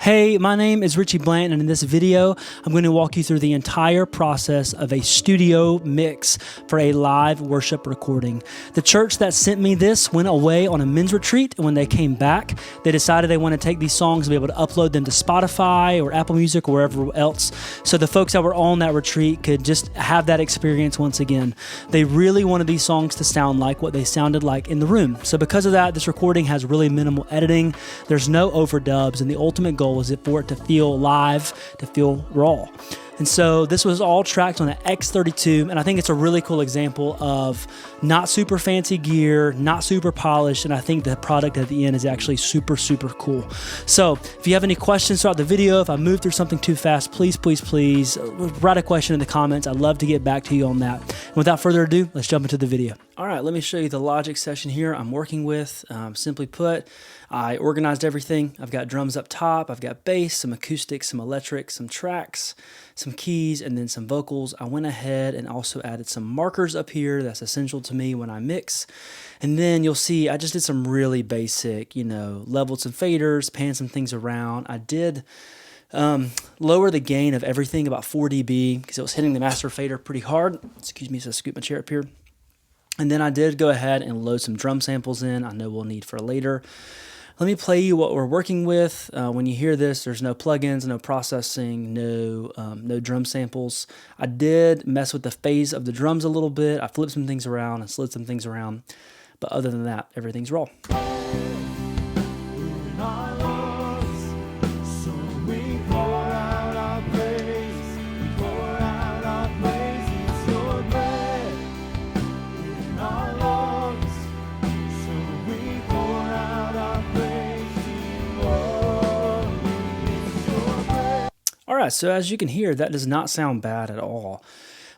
Hey, my name is Richie Blanton, and in this video, I'm going to walk you through the entire process of a studio mix for a live worship recording. The church that sent me this went away on a men's retreat, and when they came back, they decided they want to take these songs and be able to upload them to Spotify or Apple Music or wherever else, so the folks that were on that retreat could just have that experience once again. They really wanted these songs to sound like what they sounded like in the room. So because of that, this recording has really minimal editing. There's no overdubs, and the ultimate goal is for it to feel live, to feel raw. And so this was all tracked on an X32, and I think it's a really cool example of not super fancy gear, not super polished, and I think the product at the end is actually super, super cool. So if you have any questions throughout the video, if I move through something too fast, please write a question in the comments. I'd love to get back to you on that. And without further ado, let's jump into the video. All right, let me show you the Logic session here I'm working with. Simply put, I organized everything. I've got drums up top, I've got bass, some acoustic, some electric, some tracks, some keys, and then some vocals. I went ahead and also added some markers up here. That's essential to me when I mix. And then you'll see I just did some really basic, leveled some faders, panned some things around. I did lower the gain of everything about 4 dB because it was hitting the master fader pretty hard. Excuse me, so I scoot my chair up here. And then I did go ahead and load some drum samples in. I know we'll need for later. Let me play you what we're working with. When you hear this, there's no plugins, no processing, no drum samples. I did mess with the phase of the drums a little bit. I flipped some things around and slid some things around. But other than that, everything's raw. All right, so as you can hear, that does not sound bad at all.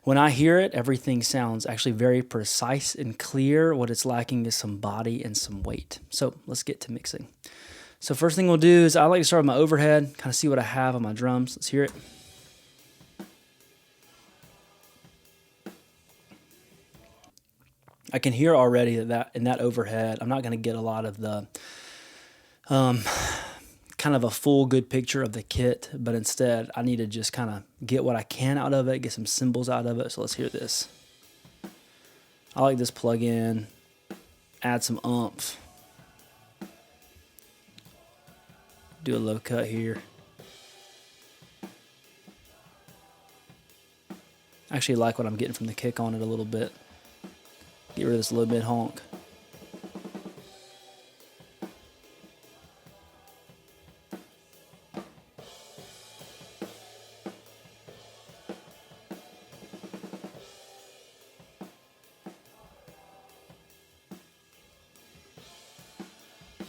When I hear it, everything sounds actually very precise and clear. What it's lacking is some body and some weight. So let's get to mixing. So first thing we'll do is I like to start with my overhead, kind of see what I have on my drums. Let's hear it. I can hear already that in that overhead, I'm not going to get a lot of the kind of a full good picture of the kit, but instead I need to just kind of get what I can out of it, get some cymbals out of it. So let's hear this. I like this plug-in, add some oomph, do a low cut here. I actually like what I'm getting from the kick on it a little bit. Get rid of this low mid honk.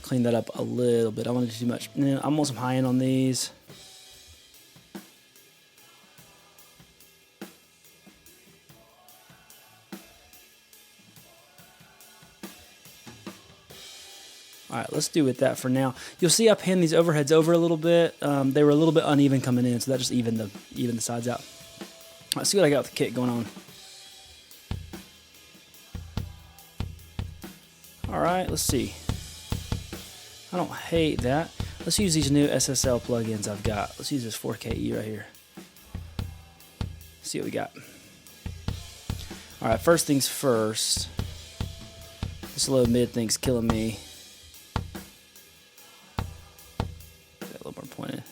Clean that up a little bit. I don't want to do too much. I'm on some high end on these. All right, let's do with that for now. You'll see I panned these overheads over a little bit. They were a little bit uneven coming in, so that just evened the sides out. Let's see what I got with the kit going on. All right, let's see. I don't hate that. Let's use these new SSL plugins I've got. Let's use this 4KE right here. See what we got. All right, first things first. This low mid thing's killing me. Got a little more pointed.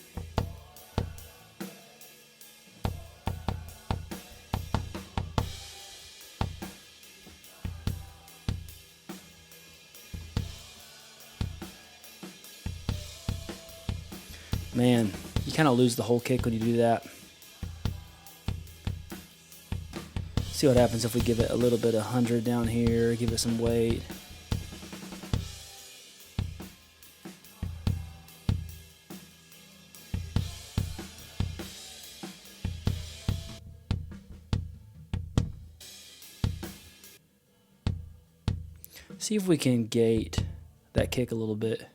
Man, you kind of lose the whole kick when you do that. See what happens if we give it a little bit of 100 down here, give it some weight. See if we can gate that kick a little bit.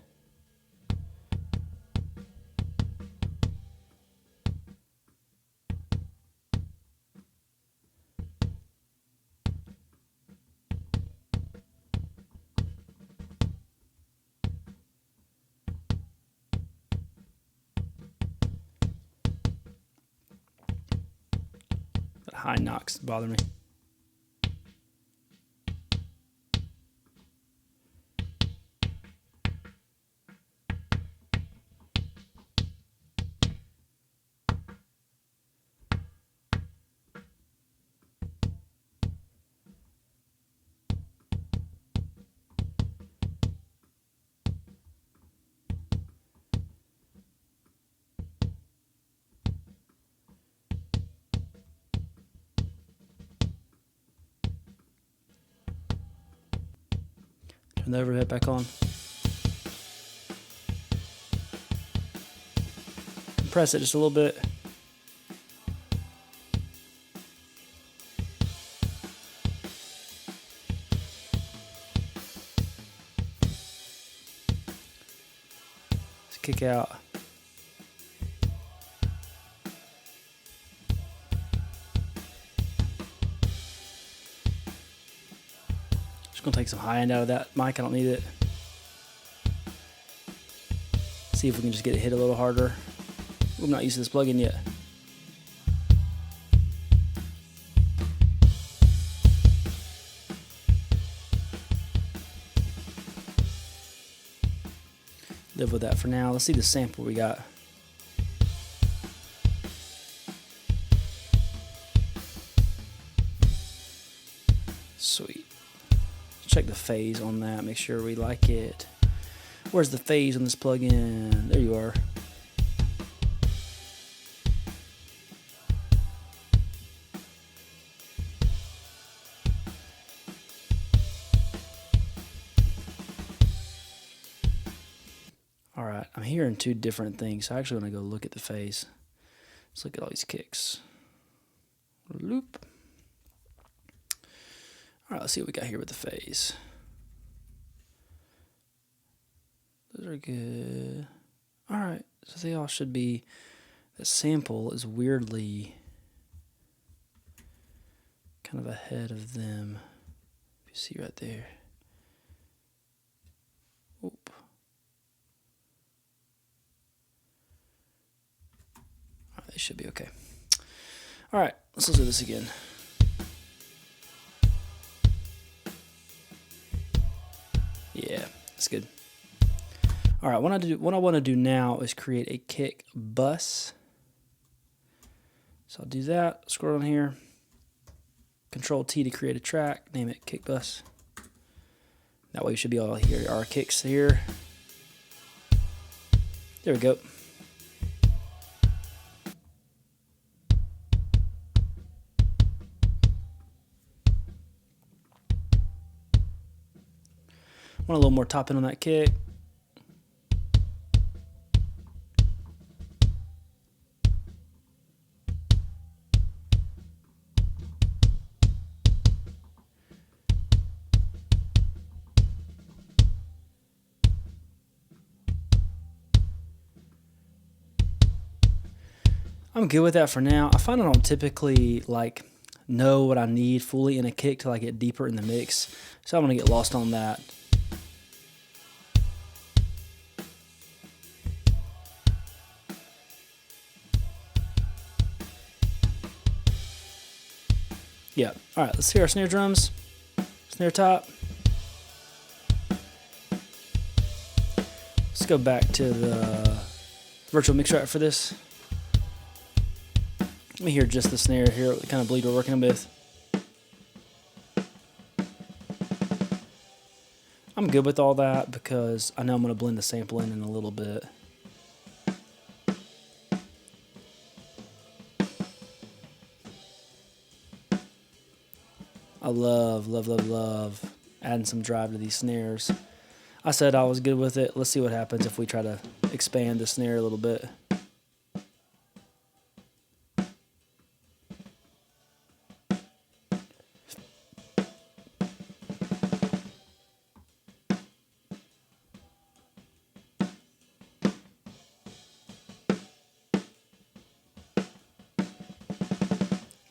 high knocks bother me. Turn the overhead back on. Press it just a little bit. Let's kick out. Just gonna take some high end out of that mic. I don't need it. See if we can just get it hit a little harder. I'm not used to this plugin yet. Live with that for now. Let's see the sample we got. Sweet. Check the phase on that, make sure we like it. Where's the phase on this plugin? There you are. All right, I'm hearing two different things, so I actually want to go look at the phase. Let's look at all these kicks. Loop. All right, let's see what we got here with the phase. Those are good. All right, so they all should be. The sample is weirdly kind of ahead of them. If you see right there. Oop. All right, they should be okay. All right, let's do this again. Yeah, that's good. All right, what I want to do now is create a kick bus. So I'll do that. Scroll down here. Control T to create a track. Name it kick bus. That way you should be able to hear our kicks here. There we go. Want a little more top end on that kick. I'm good with that for now. I find I don't typically know what I need fully in a kick till I get deeper in the mix, so I'm gonna get lost on that. Yeah, all right, let's hear our snare drums, snare top. Let's go back to the virtual mix rack for this. Let me hear just the snare here, what kind of bleed we're working with. I'm good with all that because I know I'm going to blend the sample in a little bit. I love adding some drive to these snares. I said I was good with it. Let's see what happens if we try to expand the snare a little bit.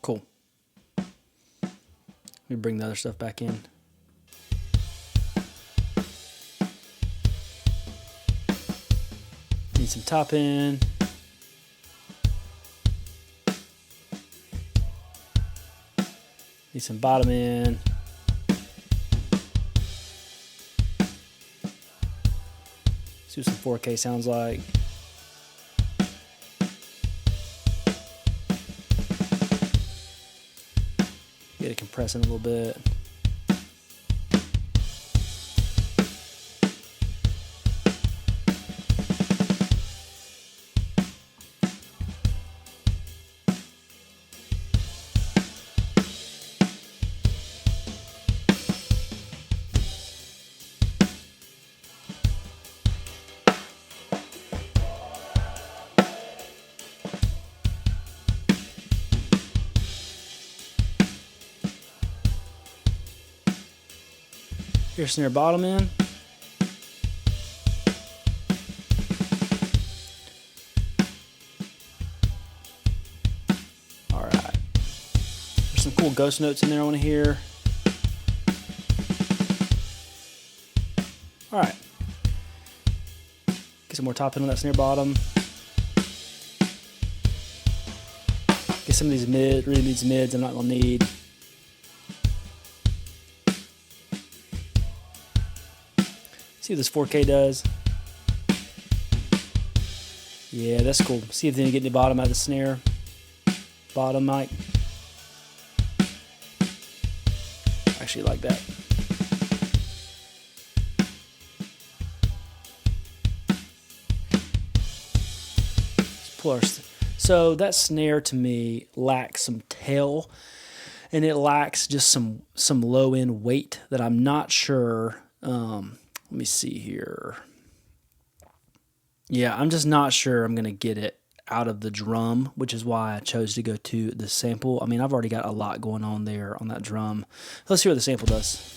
Cool. Let me bring the other stuff back in. Need some top end. Need some bottom end. See what some 4K sounds like. Get it compressing a little bit. Here's snare bottom end. All right. There's some cool ghost notes in there I want to hear. All right. Get some more top end on that snare bottom. Get some of these really these mids I'm not gonna need. See what this 4K does. Yeah, that's cool. See if they can get the bottom out of the snare. Bottom mic. Actually like that. Let's pull our so that snare to me lacks some tail, and it lacks just some low end weight that I'm not sure. Let me see here. Yeah, I'm just not sure I'm going to get it out of the drum, which is why I chose to go to the sample. I mean, I've already got a lot going on there on that drum. Let's see what the sample does.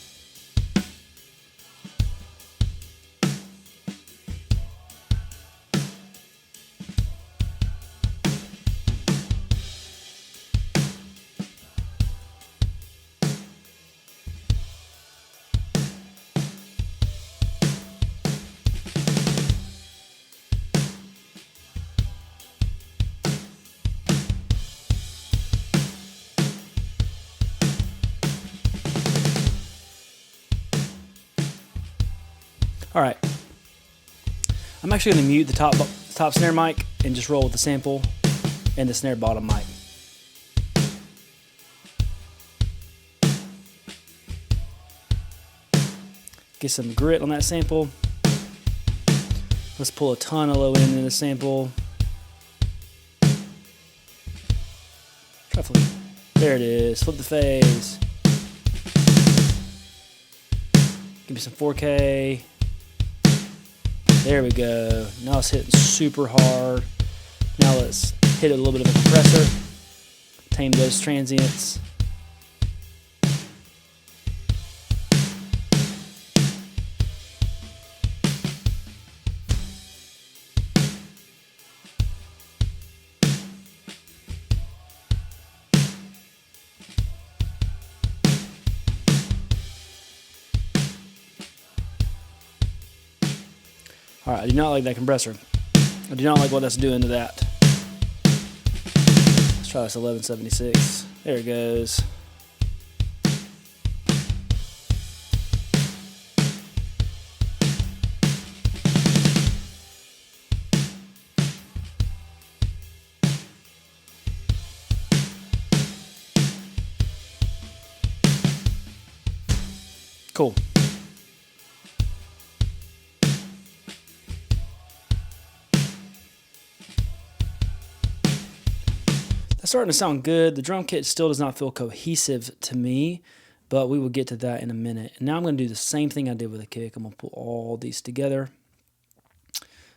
All right, I'm actually going to mute the top snare mic and just roll with the sample and the snare bottom mic. Get some grit on that sample. Let's pull a ton of low end in the sample. Try flip. There it is. Flip the phase. Give me some 4K. There we go. Now it's hitting super hard. Now let's hit it a little bit of a compressor. Tame those transients. All right, I do not like that compressor. I do not like what that's doing to that. Let's try this 1176. There it goes. Cool. That's starting to sound good. The drum kit still does not feel cohesive to me, but we will get to that in a minute. And now I'm going to do the same thing I did with the kick. I'm going to pull all these together.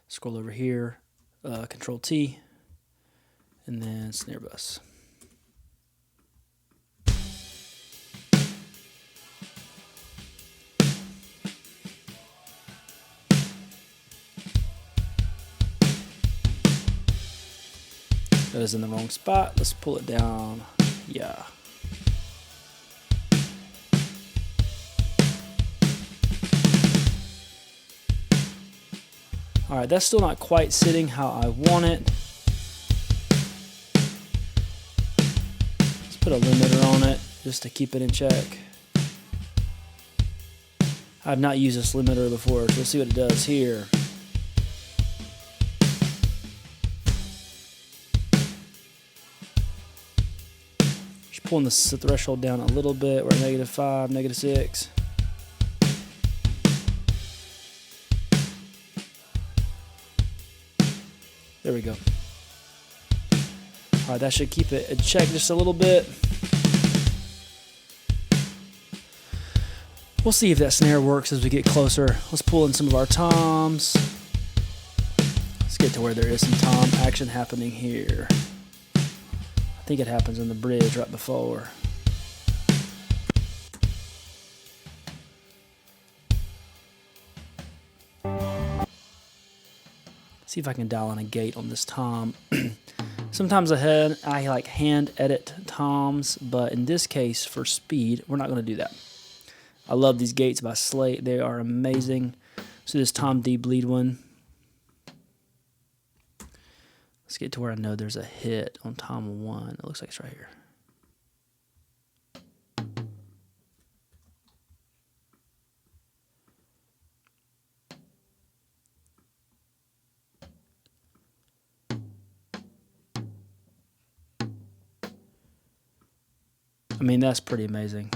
Scroll over here, Control T, and then snare bus. That is in the wrong spot. Let's pull it down. Yeah. All right, that's still not quite sitting how I want it. Let's put a limiter on it just to keep it in check. I've not used this limiter before, so we'll see what it does here. Just pulling the threshold down a little bit. We're at -5, -6. There we go. All right, that should keep it in check just a little bit. We'll see if that snare works as we get closer. Let's pull in some of our toms. Let's get to where there is some tom action happening here. I think it happens in the bridge right before. See if I can dial in a gate on this tom. Sometimes I like hand edit toms, but in this case, for speed, we're not going to do that. I love these gates by Slate. They are amazing. So this Tom D bleed one. Let's get to where I know there's a hit on Tom 1. It looks like it's right here. I mean, that's pretty amazing.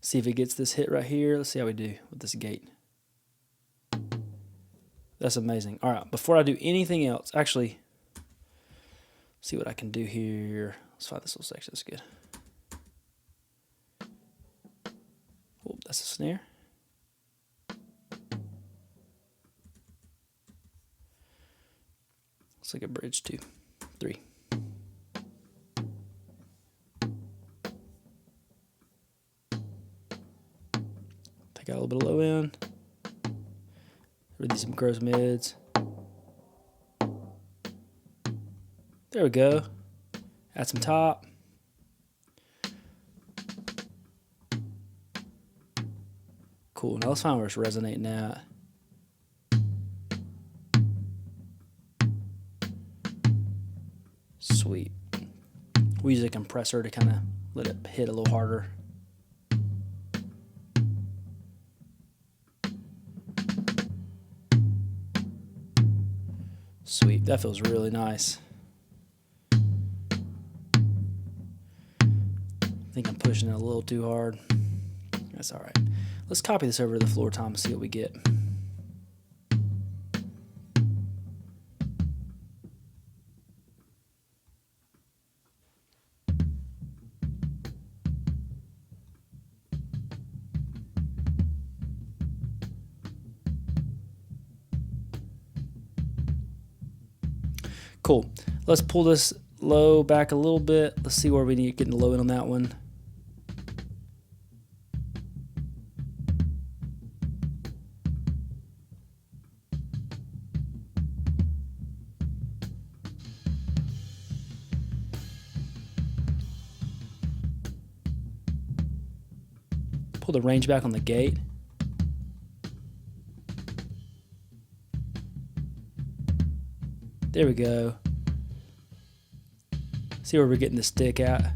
See if it gets this hit right here. Let's see how we do with this gate. That's amazing. All right, before I do anything else, actually, see what I can do here. Let's find this little section. That's good. Oh, that's a snare. Looks like a bridge 2, 3. Take out a little bit of low end. Read some gross mids. There we go. Add some top. Cool. Now let's find where it's resonating at. Sweet. We use a compressor to kind of let it hit a little harder. Sweet. That feels really nice. I think I'm pushing it a little too hard. That's all right. Let's copy this over to the floor tom and see what we get. Cool. Let's pull this low back a little bit. Let's see where we need to get the low end on that one. Pull the range back on the gate. There we go. See where we're getting the stick at.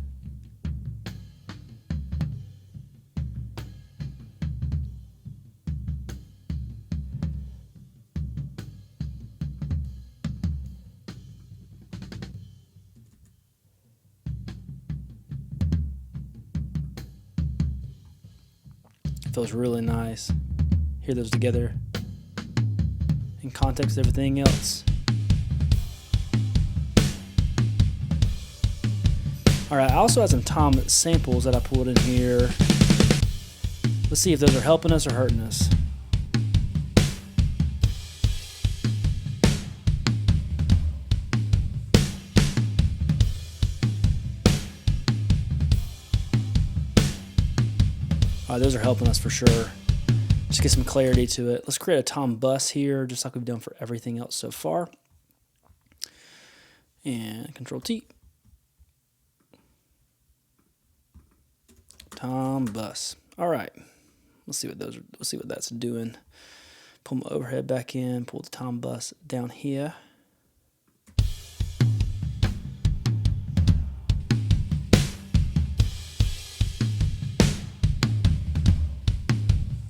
Feels really nice. Hear those together in context of everything else. All right, I also have some tom samples that I pulled in here. Let's see if those are helping us or hurting us. All right, those are helping us for sure. Just get some clarity to it. Let's create a tom bus here, just like we've done for everything else so far. and Control T. Tom bus. All right, let's see what that's doing. Pull my overhead back in. Pull the tom bus down here.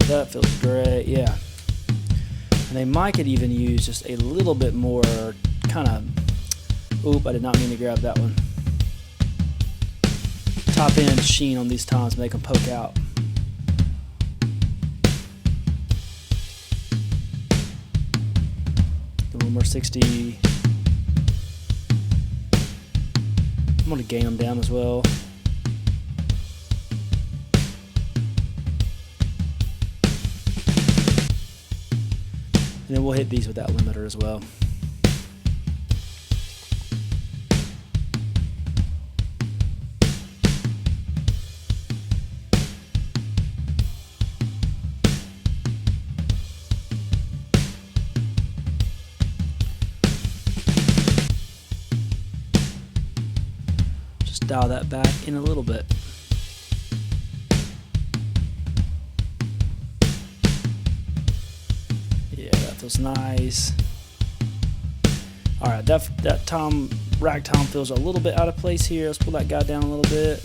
That feels great, yeah. And they might could even use just a little bit more kind of. Oop! I did not mean to grab that one. Top end sheen on these toms, make them poke out. A little more 60. I'm going to gain them down as well. And then we'll hit these with that limiter as well. Dial that back in a little bit. Yeah, that feels nice. All right, that tom rack tom feels a little bit out of place here. Let's pull that guy down a little bit.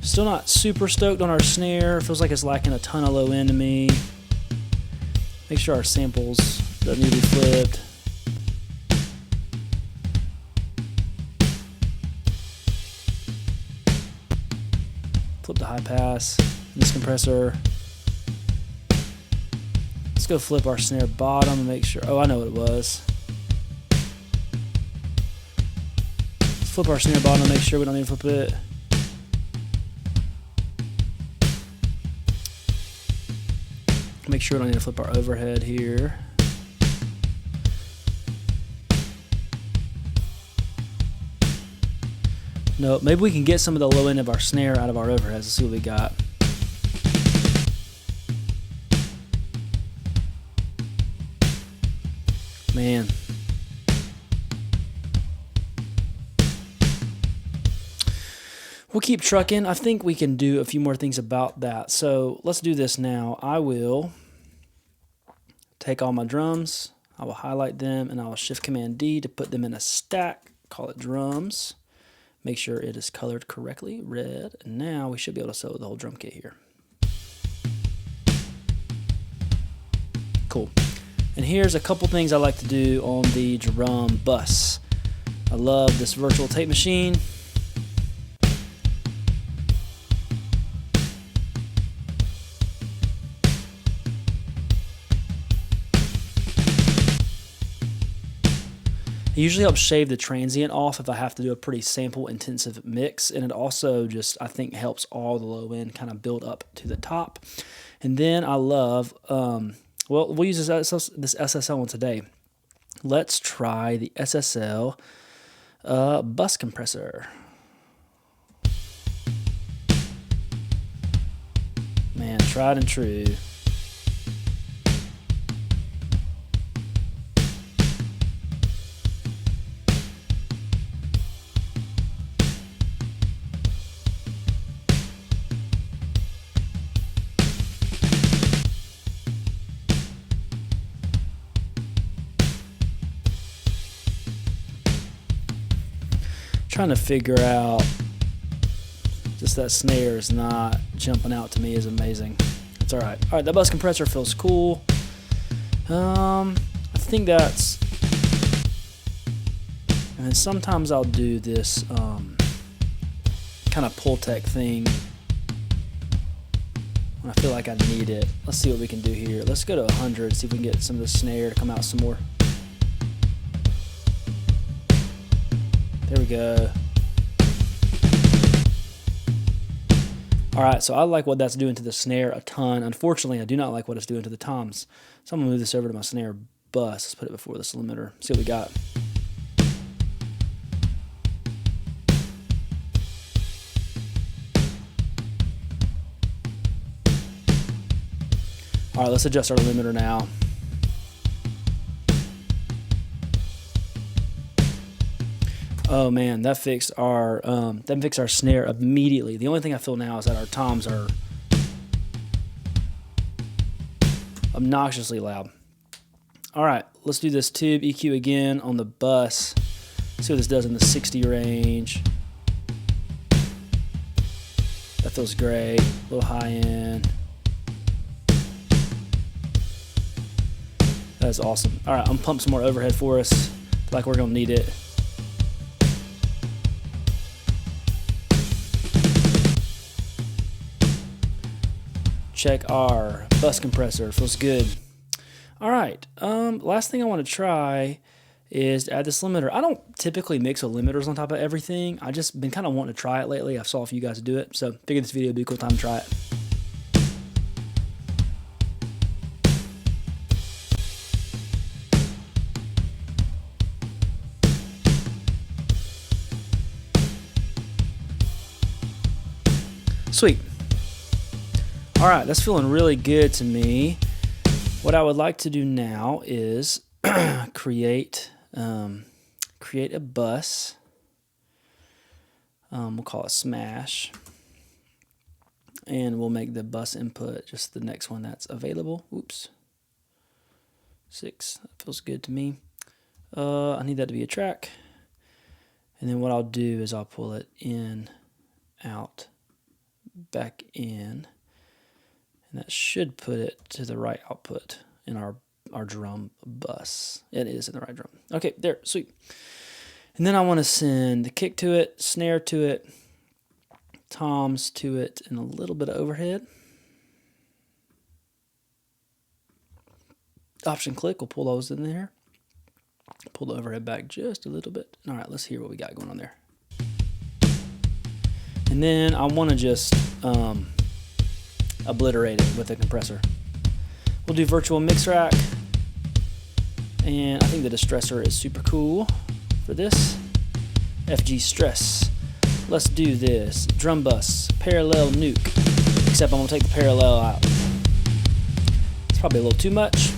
Still not super stoked on our snare. Feels like it's lacking a ton of low end to me. Make sure our samples doesn't need to be flipped. Flip the high pass. This compressor. Let's go flip our snare bottom and make sure. Oh, I know what it was. Let's flip our snare bottom and make sure we don't need to flip it. Make sure we don't need to flip our overhead here. No, maybe we can get some of the low end of our snare out of our overheads. Let's see what we got. Man. We'll keep trucking. I think we can do a few more things about that. So let's do this now. I will take all my drums. I will highlight them and I will Shift Command D to put them in a stack. Call it drums. Make sure it is colored correctly, red. And now we should be able to sew the whole drum kit here. Cool. And here's a couple things I like to do on the drum bus. I love this virtual tape machine. It usually helps shave the transient off if I have to do a pretty sample intensive mix, and it also just, I think, helps all the low end kind of build up to the top. And then I love, well, we'll use this SSL one today. Let's try the SSL bus compressor. Man, tried and true. Trying to figure out, just that snare is not jumping out to me is amazing. It's all right. All right, that bus compressor feels cool. I think that's, and then sometimes I'll do this kind of pull tech thing when I feel like I need it. Let's see what we can do here. Let's go to 100, see if we can get some of the snare to come out some more. There we go. All right, so I like what that's doing to the snare a ton. Unfortunately, I do not like what it's doing to the toms. So I'm gonna move this over to my snare bus. Let's put it before this limiter. See what we got. All right, let's adjust our limiter now. Oh man, that fixed our snare immediately. The only thing I feel now is that our toms are obnoxiously loud. All right, let's do this tube EQ again on the bus. See what this does in the 60 range. That feels great. A little high end. That is awesome. All right, I'm gonna pump some more overhead for us. Feel like we're gonna need it. Check our bus compressor. Feels good. All right. Last thing I want to try is to add this limiter. I don't typically mix with limiters on top of everything. I just been kind of wanting to try it lately. I saw a few guys do it, so figured this video would be a cool time to try it. Sweet. All right, that's feeling really good to me. What I would like to do now is create a bus. We'll call it Smash, and we'll make the bus input just the next one that's available. Oops, 6. That feels good to me. I need that to be a track, and then what I'll do is I'll pull it in, out, back in. And that should put it to the right output in our drum bus. It is in the right drum. Okay, there, sweet. And then I want to send the kick to it, snare to it, toms to it, and a little bit of overhead. Option click will pull those in there. Pull the overhead back just a little bit. All right, let's hear what we got going on there. And then I want to just obliterate it with a compressor. We'll do virtual mix rack, and I think the distressor is super cool for this. FG stress. Let's do this. Drum bus, parallel nuke, except I'm gonna take the parallel out. It's probably a little too much.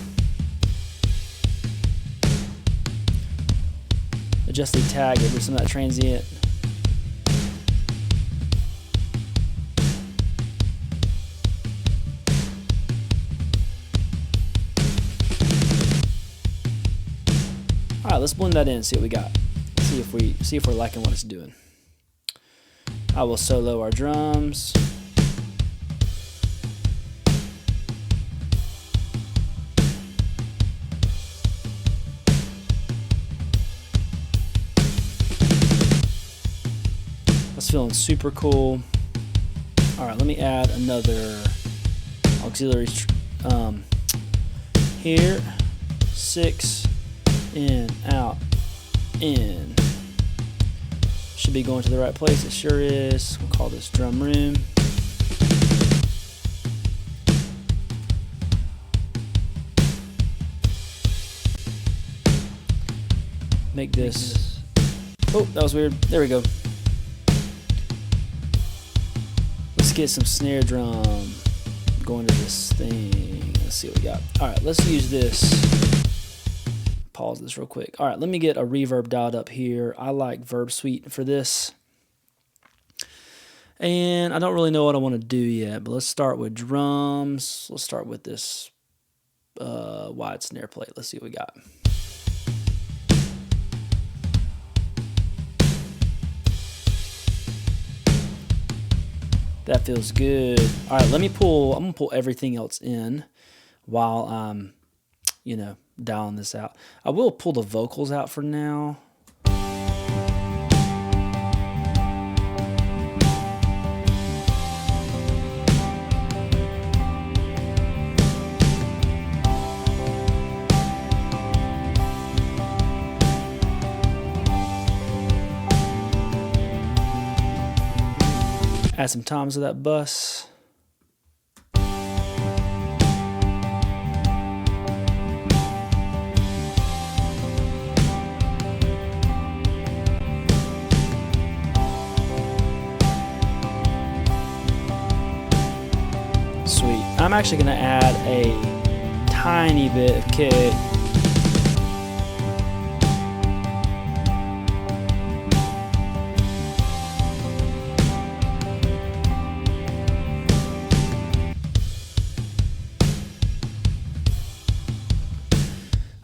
Adjust the tag, get rid of some of that transient. All right, let's blend that in, see what we got. See if we're liking what it's doing. I will solo our drums. That's feeling super cool. All right, let me add another auxiliary here. 6. In, out, in. Should be going to the right place. It sure is. We'll call this drum room. Make this. Oh, that was weird. There we go. Let's get some snare drum going to this thing. Let's see what we got. All right, let's use this. Pause this real quick. All right, let me get a reverb dialed up here. I like Verb Suite for this. And I don't really know what I want to do yet, but let's start with drums. Let's start with this wide snare plate. Let's see what we got. That feels good. All right, I'm gonna pull everything else in while I'm, dialing this out. I will pull the vocals out for now. Add some toms to that bus. Sweet. I'm actually going to add a tiny bit of kick.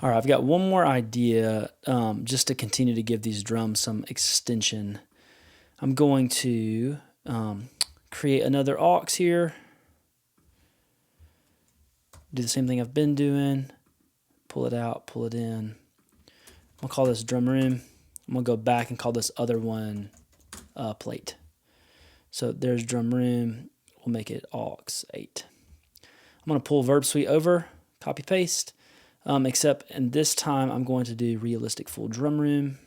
All right, I've got one more idea just to continue to give these drums some extension. I'm going to create another aux here. Do the same thing I've been doing. Pull it out, pull it in. I'm gonna call this drum room. I'm gonna go back and call this other one plate. So there's drum room. We'll make it aux 8. I'm gonna pull Verb Suite over, copy paste. Except in this time, I'm going to do realistic full drum room.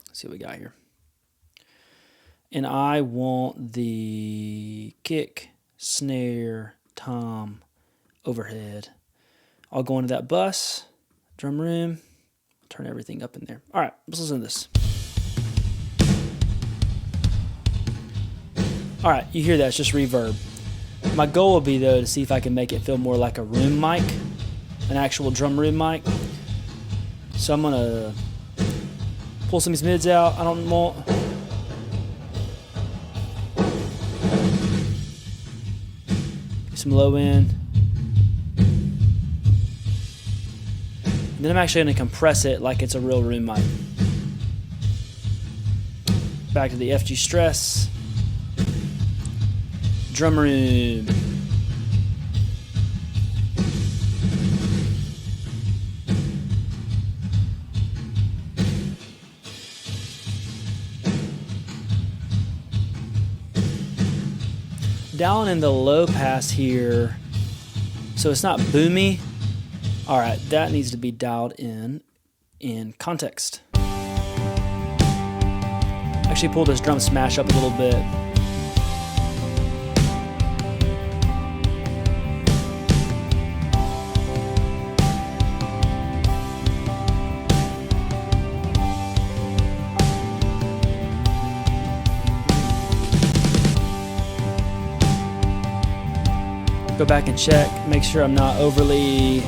Let's see what we got here. And I want the kick, snare, tom, overhead. I'll go into that bus, drum room, turn everything up in there. All right, let's listen to this. All right, you hear that, it's just reverb. My goal will be, though, to see if I can make it feel more like a room mic, an actual drum room mic. So I'm gonna pull some of these mids out. I don't want some low end. And then I'm actually gonna compress it like it's a real room mic. Back to the FG stress. Drum room. Down in the low pass here, so it's not boomy. All right, that needs to be dialed in context. Actually pull this drum smash up a little bit. Go back and check, make sure I'm not overly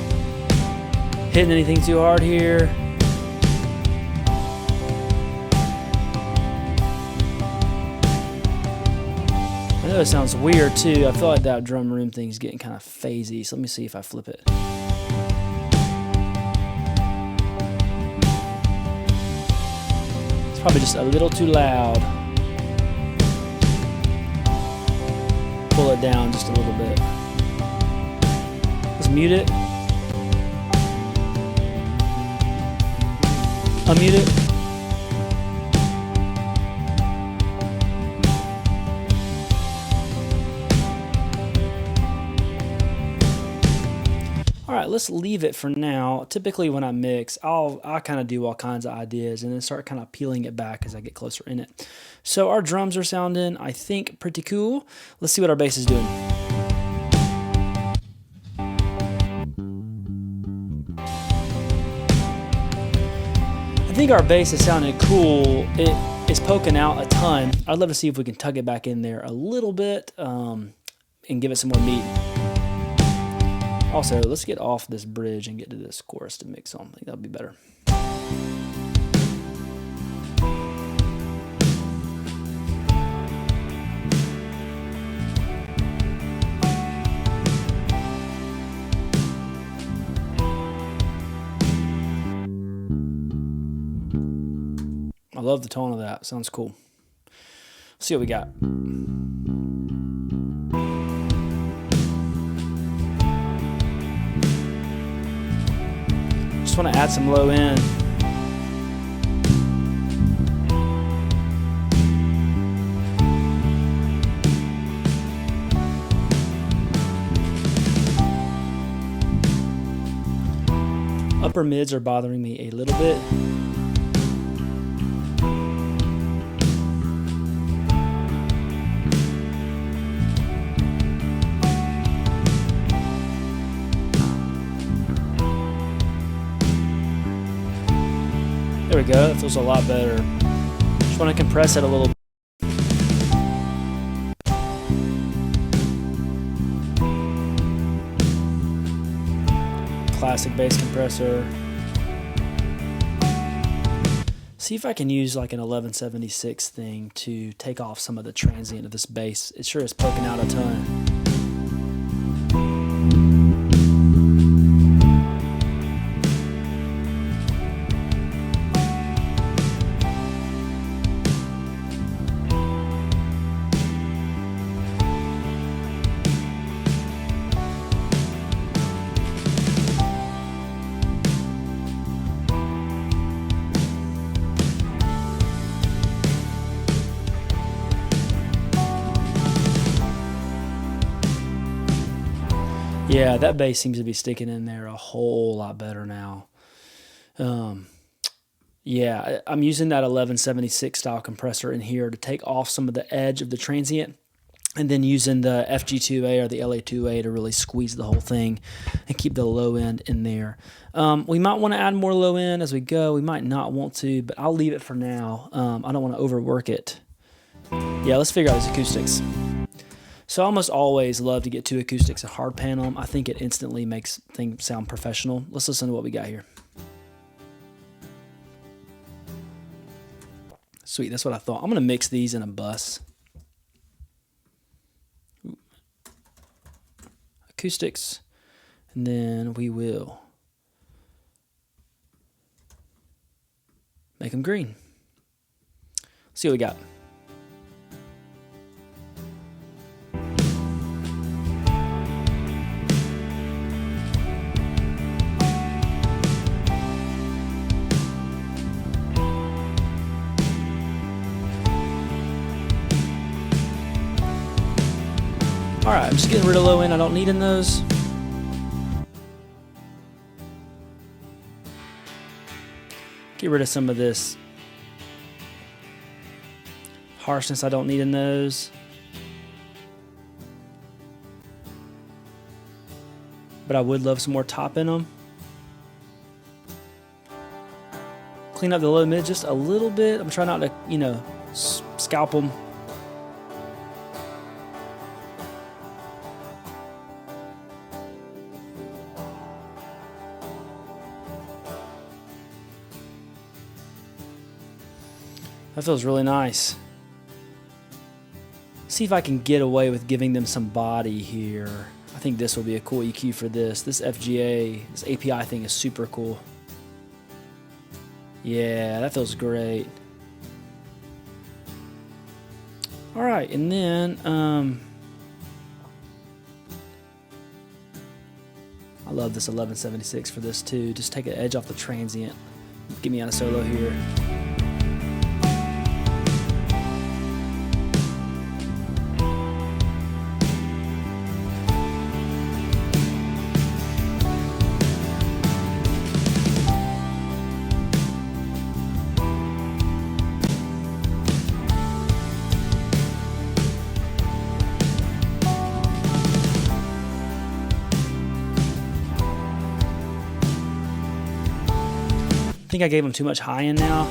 hitting anything too hard here. I know it sounds weird too. I feel like that drum room thing is getting kind of phasey, so let me see if I flip it. It's probably just a little too loud. Pull it down just a little bit. Let's mute it. Unmute it. All right, let's leave it for now. Typically when I mix, I kind of do all kinds of ideas and then start kind of peeling it back as I get closer in it. So our drums are sounding, I think, pretty cool. Let's see what our bass is doing. I think our bass is sounding cool. It is poking out a ton. I'd love to see if we can tug it back in there a little bit and give it some more meat. Also, let's get off this bridge and get to this chorus to mix on. I think that'll be better. I love the tone of that. Sounds cool. Let's see what we got. Just want to add some low end. Upper mids are bothering me a little bit. There we go, that feels a lot better. Just want to compress it a little bit. classic bass compressor. See if I can use like an 1176 thing to take off some of the transient of this bass. It sure is poking out a ton. Yeah, that bass seems to be sticking in there a whole lot better now. Yeah, I'm using that 1176 style compressor in here to take off some of the edge of the transient, and then using the FG2A or the LA2A to really squeeze the whole thing and keep the low end in there. We might want to add more low end as we go. We might not want to, but I'll leave it for now. I don't want to overwork it. Yeah, let's figure out these acoustics. So I almost always love to get two acoustics and hard pan them. I think it instantly makes things sound professional. Let's listen to what we got here. Sweet, that's what I thought. I'm going to mix these in a bus. Acoustics, and then we will make them green. Let's see what we got. All right, I'm just getting rid of low end I don't need in those. Get rid of some of this harshness I don't need in those. But I would love some more top in them. Clean up the low mid just a little bit. I'm trying not to, you know, scalp them. That feels really nice. See if I can get away with giving them some body here. I think this will be a cool EQ for this. This FGA, this API thing is super cool. Yeah, that feels great. All right, and then I love this 1176 for this too. Just take an edge off the transient. Get me on a solo here. I think I gave them too much high end now.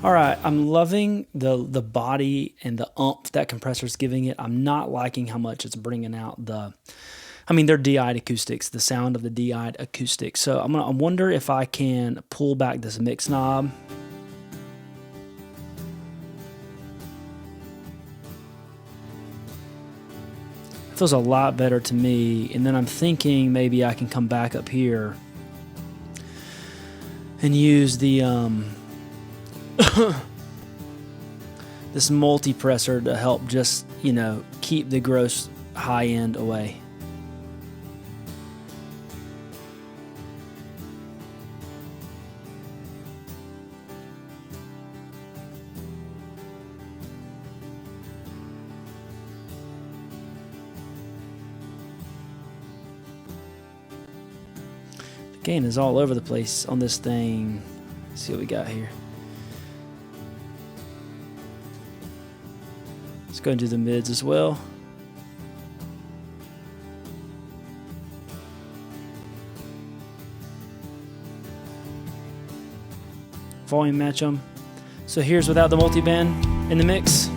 All right, I'm loving the body and the oomph that compressor's giving it. I'm not liking how much it's bringing out they're DI'd acoustics, the sound of the DI'd acoustics. So I wonder if I can pull back this mix knob. Feels a lot better to me, and then I'm thinking maybe I can come back up here and use the this multi-pressor to help just, you know, keep the gross high end away. Gain is all over the place on this thing. Let's see what we got here. Let's go and do the mids as well. volume match them. So here's without the multiband in the mix.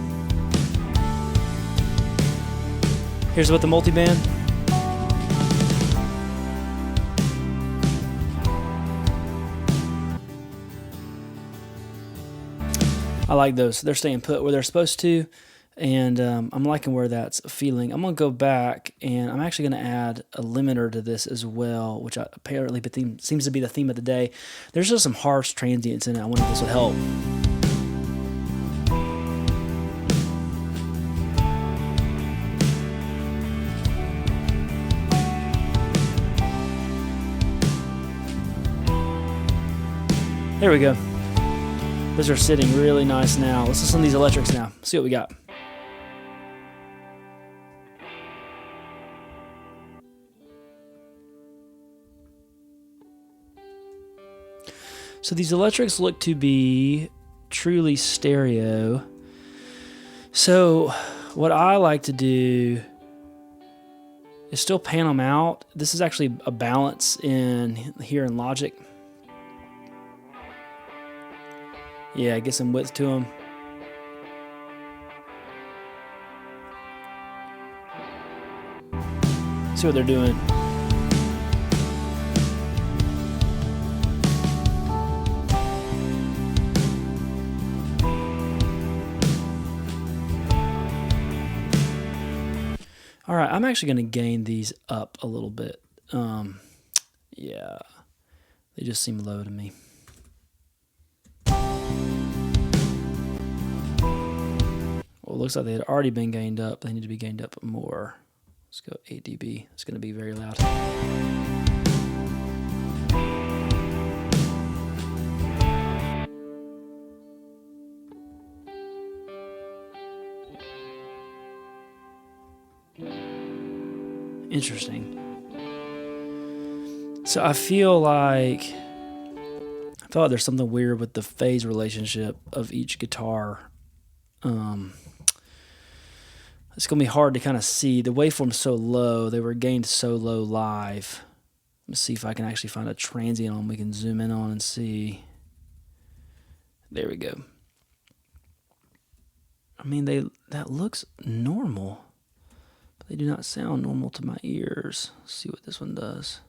Here's with the multiband. I like those. They're staying put where they're supposed to, and I'm liking where that's feeling. I'm going to go back, and I'm actually going to add a limiter to this as well, which apparently seems to be the theme of the day. There's just some harsh transients in it. I wonder if this would help. There we go. Those are sitting really nice now. Let's listen to these electrics now. See what we got. So these electrics look to be truly stereo. So what I like to do is still pan them out. This is actually a balance here in Logic. Yeah, get some width to them. See what they're doing. All right, I'm actually going to gain these up a little bit. Yeah, they just seem low to me. Well, it looks like they had already been gained up. They need to be gained up more. Let's go 8 dB. It's going to be very loud. Interesting. So I feel like there's something weird with the phase relationship of each guitar. It's going to be hard to kind of see. The waveform's so low. They were gained so low live. Let's see if I can actually find a transient on we can zoom in on and see. There we go. I mean, that looks normal, but they do not sound normal to my ears. Let's see what this one does.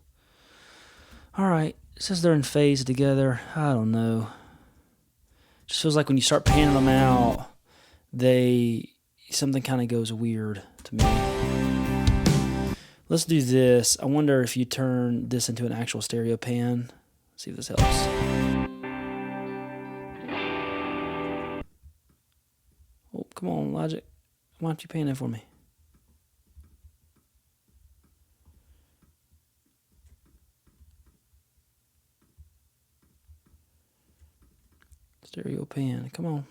All right. It says they're in phase together. I don't know. Just feels like when you start panning them out, something kind of goes weird to me. Let's do this. I wonder if you turn this into an actual stereo pan. See if this helps. Oh, come on, Logic. Why don't you pan it for me? Stereo pan. Come on.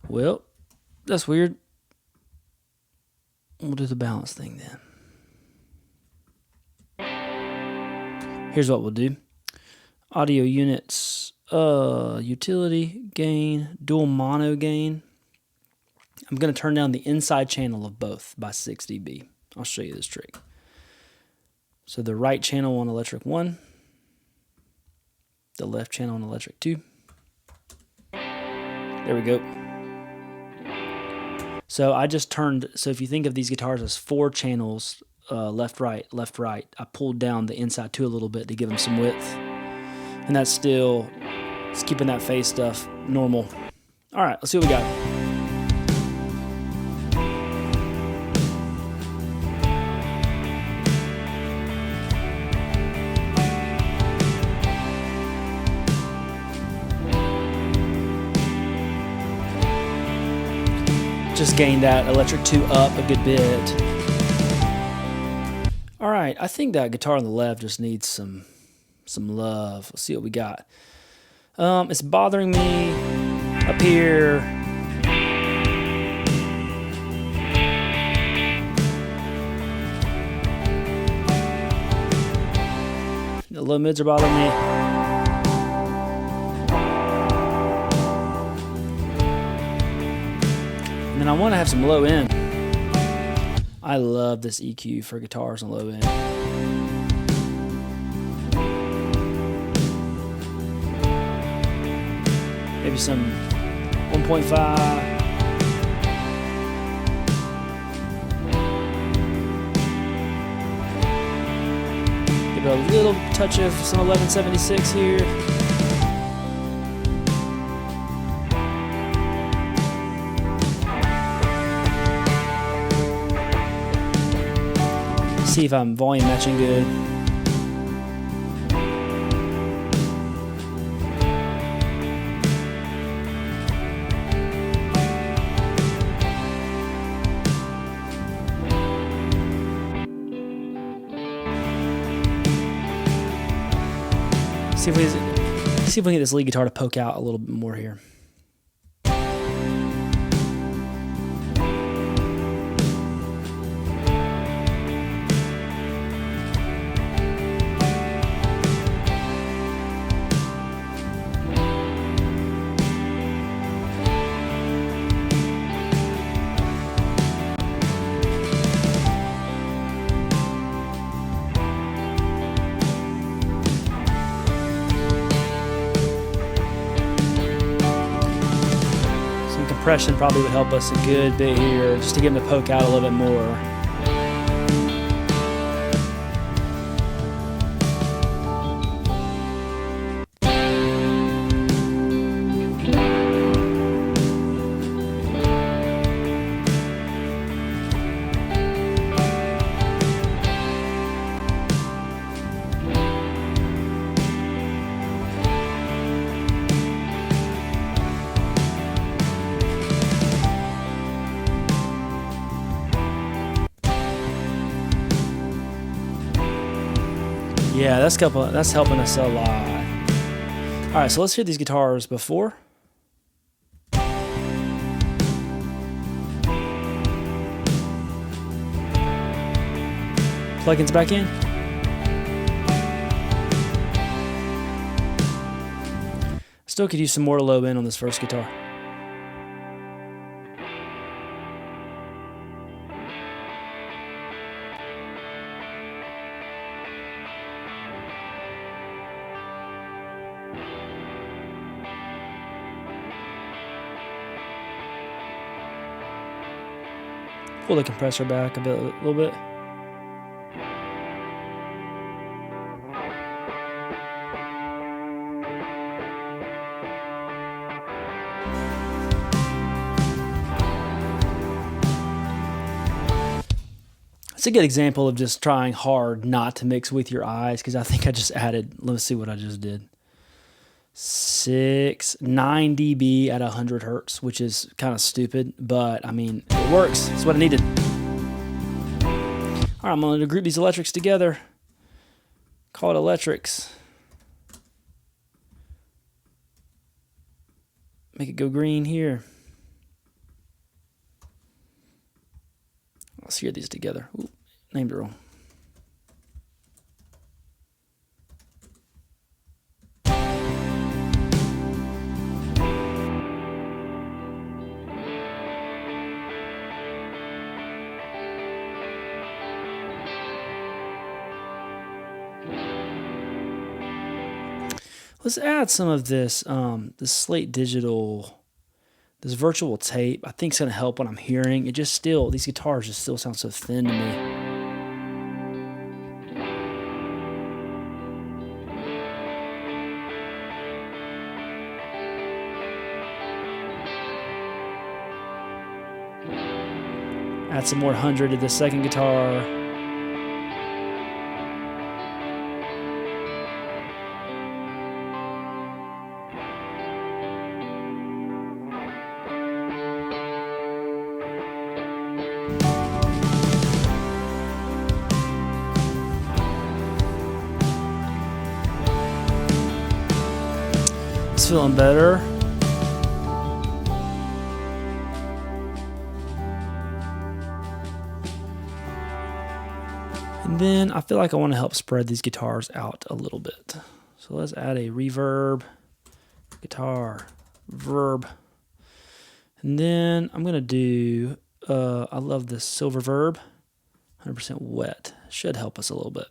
Well, that's weird. We'll do the balance thing then. Here's what we'll do. Audio units, utility, gain, dual mono gain. I'm going to turn down the inside channel of both by 6 dB. I'll show you this trick. So the right channel on electric 1, the left channel on electric 2. There we go. So I just turned, so if you think of these guitars as 4 channels, left, right, I pulled down the inside 2 a little bit to give them some width. And that's still, it's keeping that phase stuff normal. All right, let's see what we got. Just gained that electric 2 up a good bit. All right, I think that guitar on the left just needs some love. Let's see what we got. It's bothering me up here. The low mids are bothering me. And then I want to have some low end. I love this EQ for guitars and low end. maybe some 1.5. Give it a little touch of some 1176 here. See if I'm volume matching good. See if we can get this lead guitar to poke out a little bit more here. Compression probably would help us a good bit here, just to get them to poke out a little bit more. Yeah, that's helping us a lot. All right, so let's hear these guitars before. Plugins back in. Still could use some more low end on this first guitar. Pull the compressor back a little bit. It's a good example of just trying hard not to mix with your eyes, because I think I just added, let's see what I just did. 9 dB at 100 hertz, which is kind of stupid, but I mean, it works. It's what I needed. All right, I'm going to group these electrics together. Call it electrics. Make it go green here. Let's hear these together. Ooh, named it wrong. Let's add some of this this Slate Digital, this virtual tape. I think it's going to help when I'm hearing. It just still, these guitars just still sound so thin to me. Add some more 100 to the second guitar. It's feeling better. And then I feel like I want to help spread these guitars out a little bit. So let's add a reverb, guitar, verb. And then I'm going to do, I love this silver verb, 100% wet. Should help us a little bit.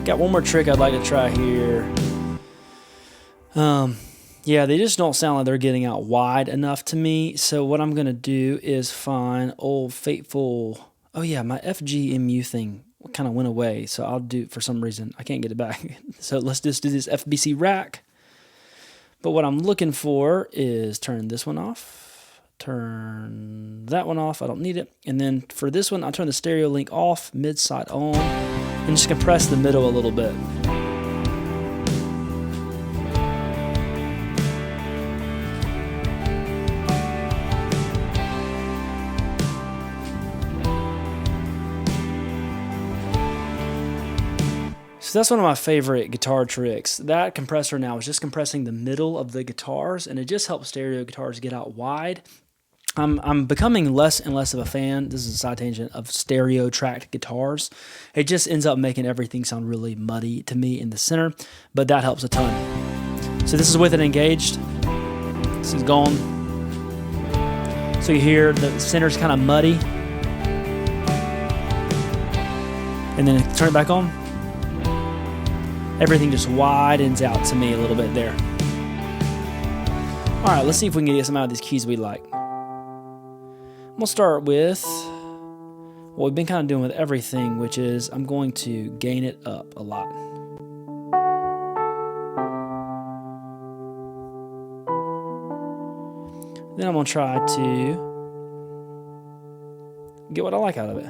Got one more trick I'd like to try here. Yeah, they just don't sound like they're getting out wide enough to me. So what I'm going to do is find old faithful... Oh yeah, my FGMU thing kind of went away. So I'll do, for some reason, I can't get it back. So let's just do this FBC rack. But what I'm looking for is turn this one off. Turn that one off. I don't need it. And then for this one, I'll turn the stereo link off, mid-side on, and just compress the middle a little bit. So that's one of my favorite guitar tricks. That compressor now is just compressing the middle of the guitars, and it just helps stereo guitars get out wide. I'm becoming less and less of a fan, this is a side tangent, of stereo tracked guitars. It just ends up making everything sound really muddy to me in the center, but that helps a ton. So this is with it engaged. This is gone. So you hear the center's kind of muddy. And then turn it back on. Everything just widens out to me a little bit there. All right, let's see if we can get some out of these keys we like. I'm gonna start with what we've been kind of doing with everything, which is I'm going to gain it up a lot. Then I'm gonna try to get what I like out of it.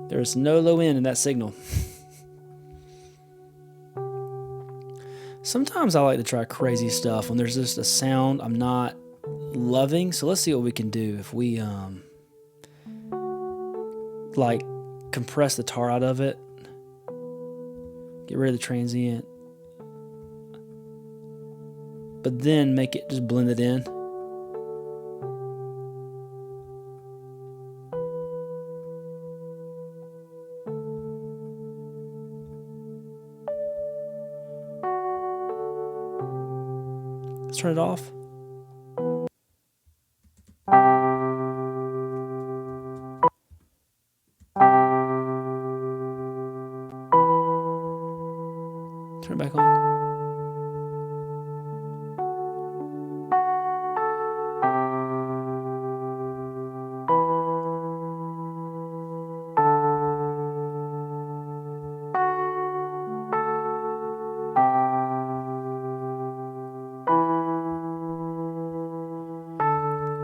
There's no low end in that signal. Sometimes I like to try crazy stuff when there's just a sound I'm not loving. So let's see what we can do if we like compress the tar out of it, get rid of the transient, but then make it just blend it in. Let's turn it off. Turn it back on.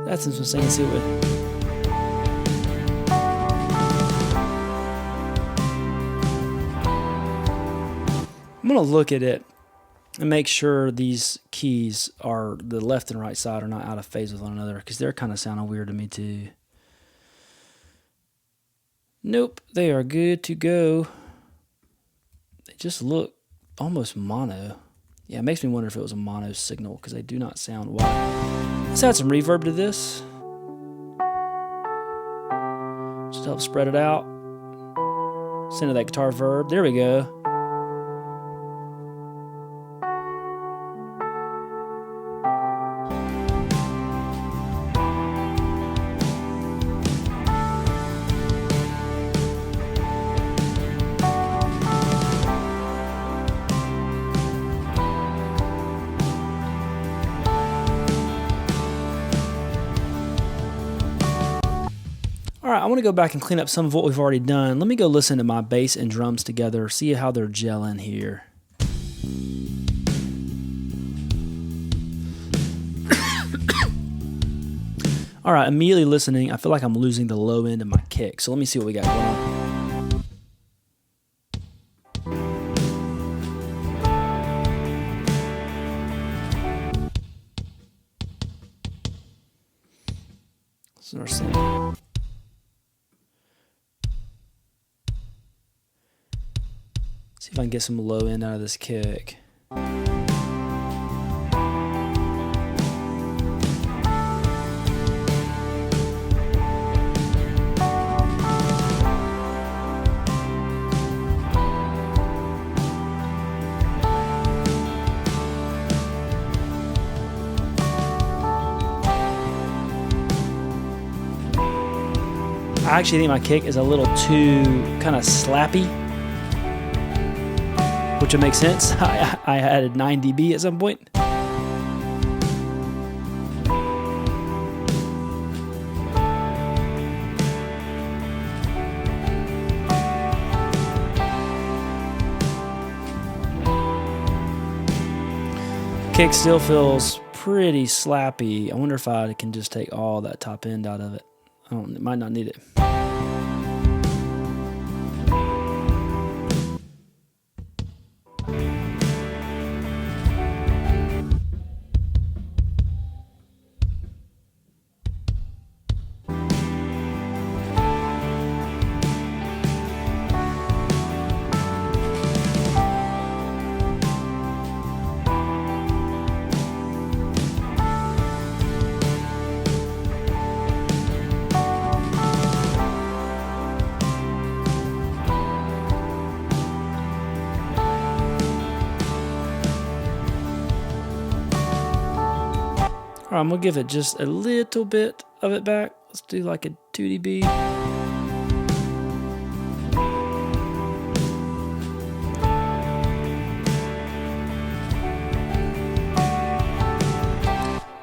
That's interesting to see what. I'm going to look at it and make sure these keys are, the left and right side, are not out of phase with one another, because they're kind of sounding weird to me too. Nope, they are good to go. They just look almost mono. Yeah, it makes me wonder if it was a mono signal, because they do not sound wide. Let's add some reverb to this. Just help spread it out. Center that guitar verb. There we go. All right, I want to go back and clean up some of what we've already done. Let me go listen to my bass and drums together, see how they're gelling here. All right, immediately listening, I feel like I'm losing the low end of my kick. So let me see what we got going on. This is our sound. See if I can get some low end out of this kick. I actually think my kick is a little too kind of slappy, which would make sense. I added 9 dB at some point. Kick still feels pretty slappy. I wonder if I can just take all that top end out of it. It might not need it. All right, I'm gonna give it just a little bit of it back. Let's do like a 2 dB.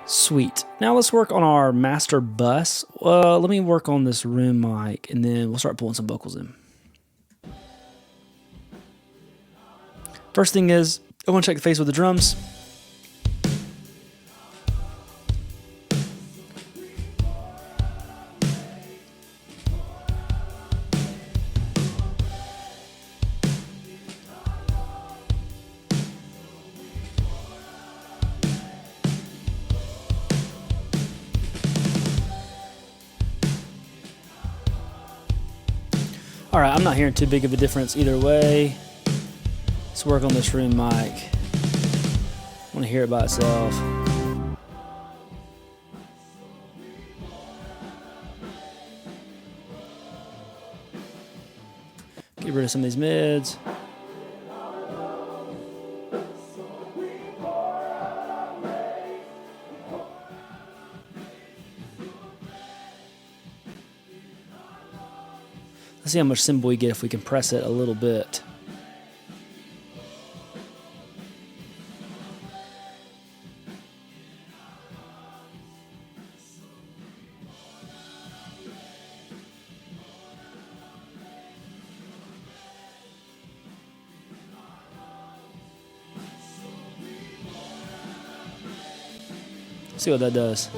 Sweet. Now let's work on our master bus. Let me work on this room mic, and then we'll start pulling some vocals in. First thing is, I want to check the phase with the drums. All right, I'm not hearing too big of a difference either way. Let's work on this room mic. I want to hear it by itself. Get rid of some of these mids. Let's see how much cymbal we get if we compress it a little bit. See what that does.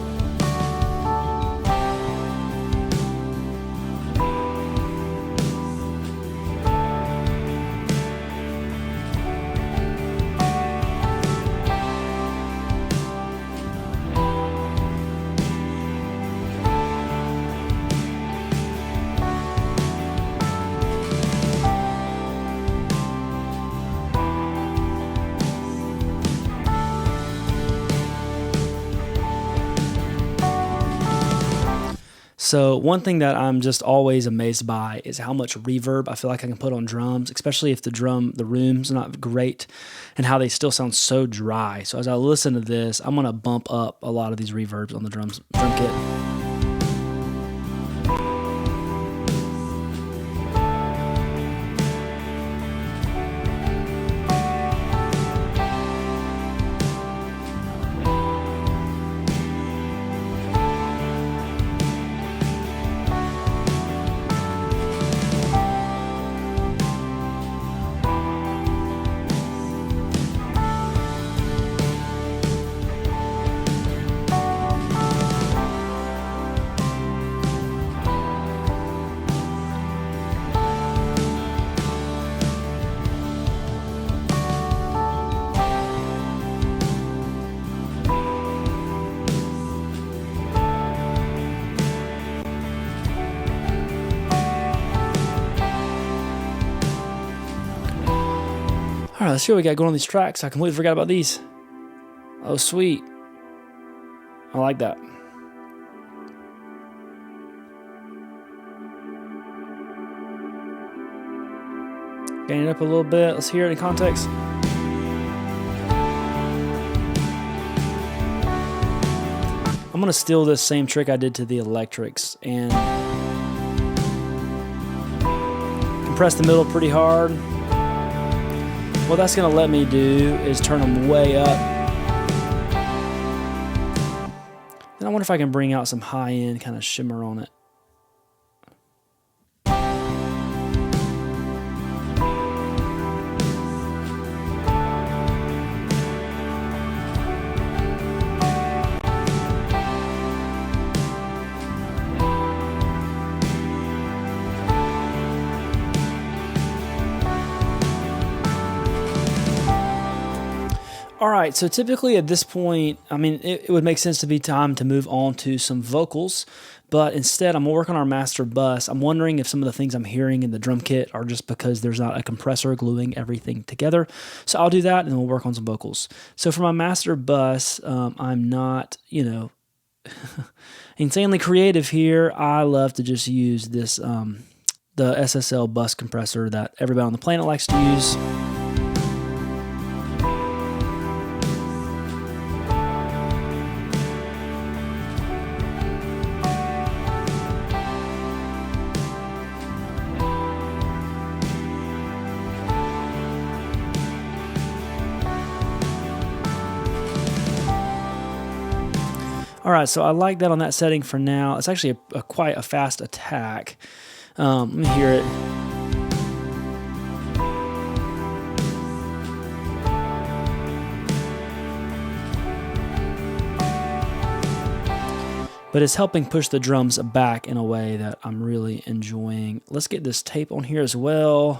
So one thing that I'm just always amazed by is how much reverb I feel like I can put on drums, especially if the room's not great, and how they still sound so dry. So as I listen to this, I'm gonna bump up a lot of these reverbs on the drum kit. All right, let's see what we got going on these tracks. I completely forgot about these. Oh, sweet. I like that. Gain it up a little bit. Let's hear it in context. I'm going to steal this same trick I did to the electrics and compress the middle pretty hard. What that's going to let me do is turn them way up. Then I wonder if I can bring out some high-end kind of shimmer on it. All right, so typically at this point, I mean, it would make sense to be time to move on to some vocals, but instead I'm working on our master bus. I'm wondering if some of the things I'm hearing in the drum kit are just because there's not a compressor gluing everything together. So I'll do that and then we'll work on some vocals. So for my master bus, I'm not, insanely creative here. I love to just use this, the SSL bus compressor that everybody on the planet likes to use. All right, so I like that on that setting for now. It's actually quite a fast attack. Let me hear it. But it's helping push the drums back in a way that I'm really enjoying. Let's get this tape on here as well.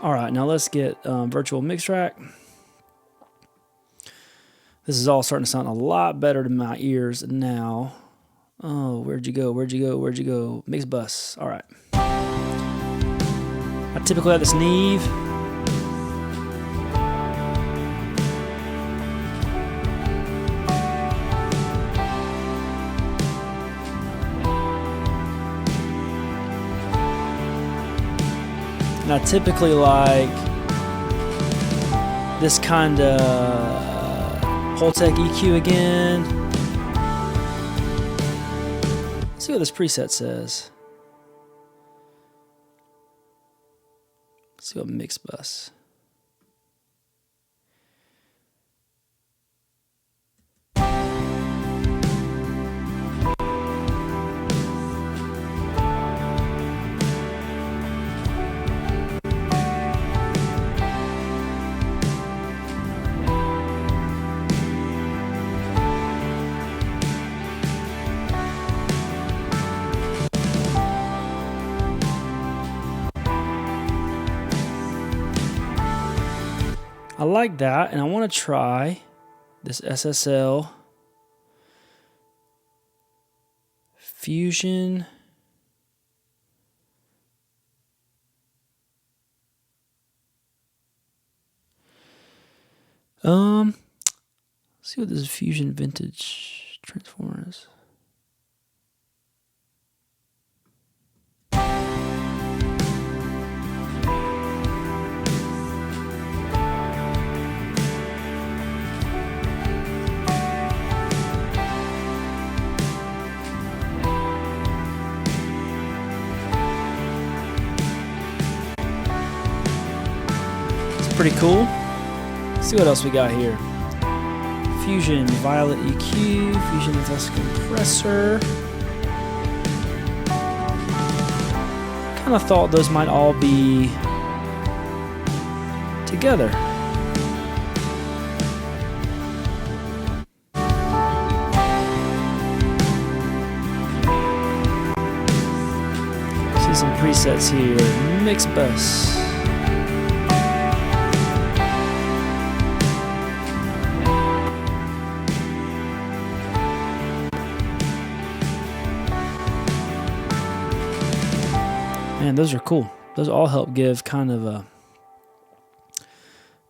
All right, now let's get virtual mix track. This is all starting to sound a lot better to my ears now. Oh, where'd you go? Where'd you go? Where'd you go? Mix bus. All right. I typically have this Neve. And I typically like this kind of Holtec EQ again. Let's see what this preset says. Let's see what mix bus. I like that, and I want to try this SSL Fusion. Let's see what this Fusion Vintage Transformer is. Pretty cool. Let's see what else we got here. Fusion Violet EQ, Fusion Plus Compressor. Kind of thought those might all be together. See some presets here. Mix bus. Man, those are cool. Those all help give kind of a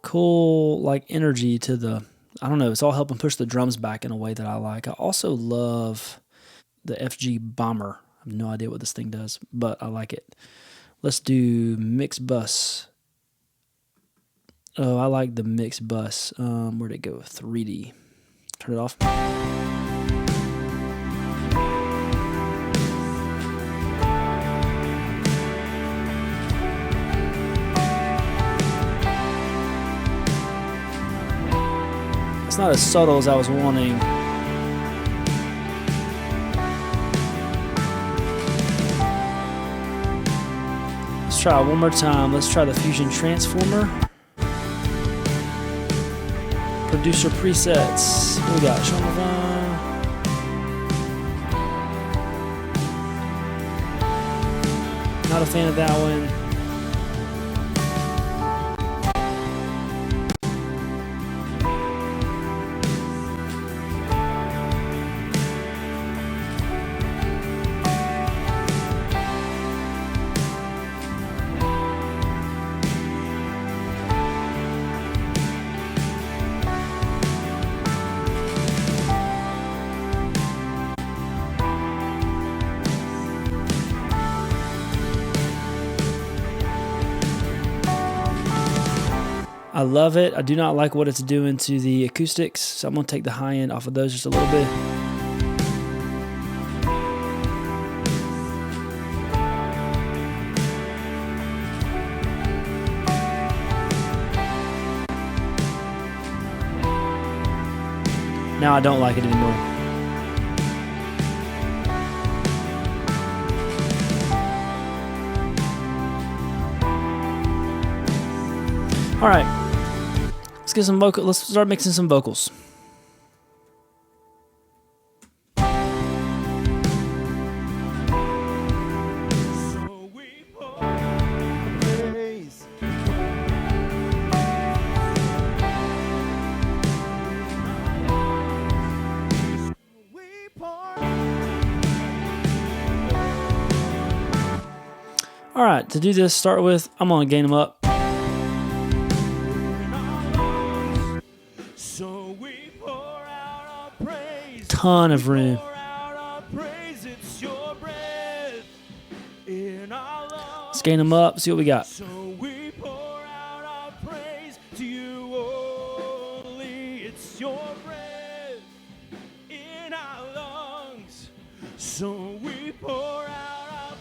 cool like energy to the, I don't know, it's all helping push the drums back in a way that I like. I also love the FG Bomber. I have no idea what this thing does, but I like it. Let's do mix bus. Oh, I like the mixed bus. Where'd it go? 3D. Turn it off. It's not as subtle as I was wanting. Let's try it one more time. Let's try the Fusion Transformer. Producer presets. What we got? Sean Levine. Not a fan of that one. I love it. I do not like what it's doing to the acoustics, so I'm going to take the high end off of those just a little bit. Now I don't like it anymore. All right. Let's get some vocal. Let's start mixing some vocals. All right, to do this, start with, I'm gonna gain them up. Ton of room. Let's gain them up, see what we got. So we pour out our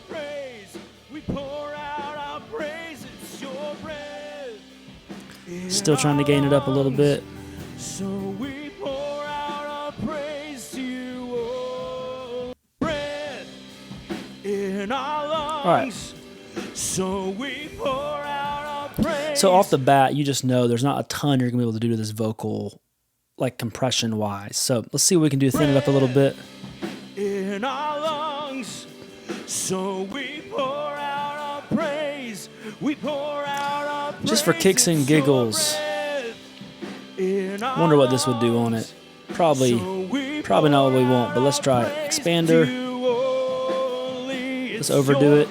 praise. We pour out our praise. It's your breath. Still trying to gain it up a little bit. So we pour out our praise to you, oh, breath in our lungs. All right. So we pour out our praise. So off the bat, you just know there's not a ton you're gonna be able to do to this vocal, like compression wise. So let's see what we can do to thin it up a little bit. In our lungs, so we pour out our praise. We pour out our praise. Just for kicks and giggles. Wonder what this would do on it. Probably not what we want, but let's try it. Expander. Let's overdo it.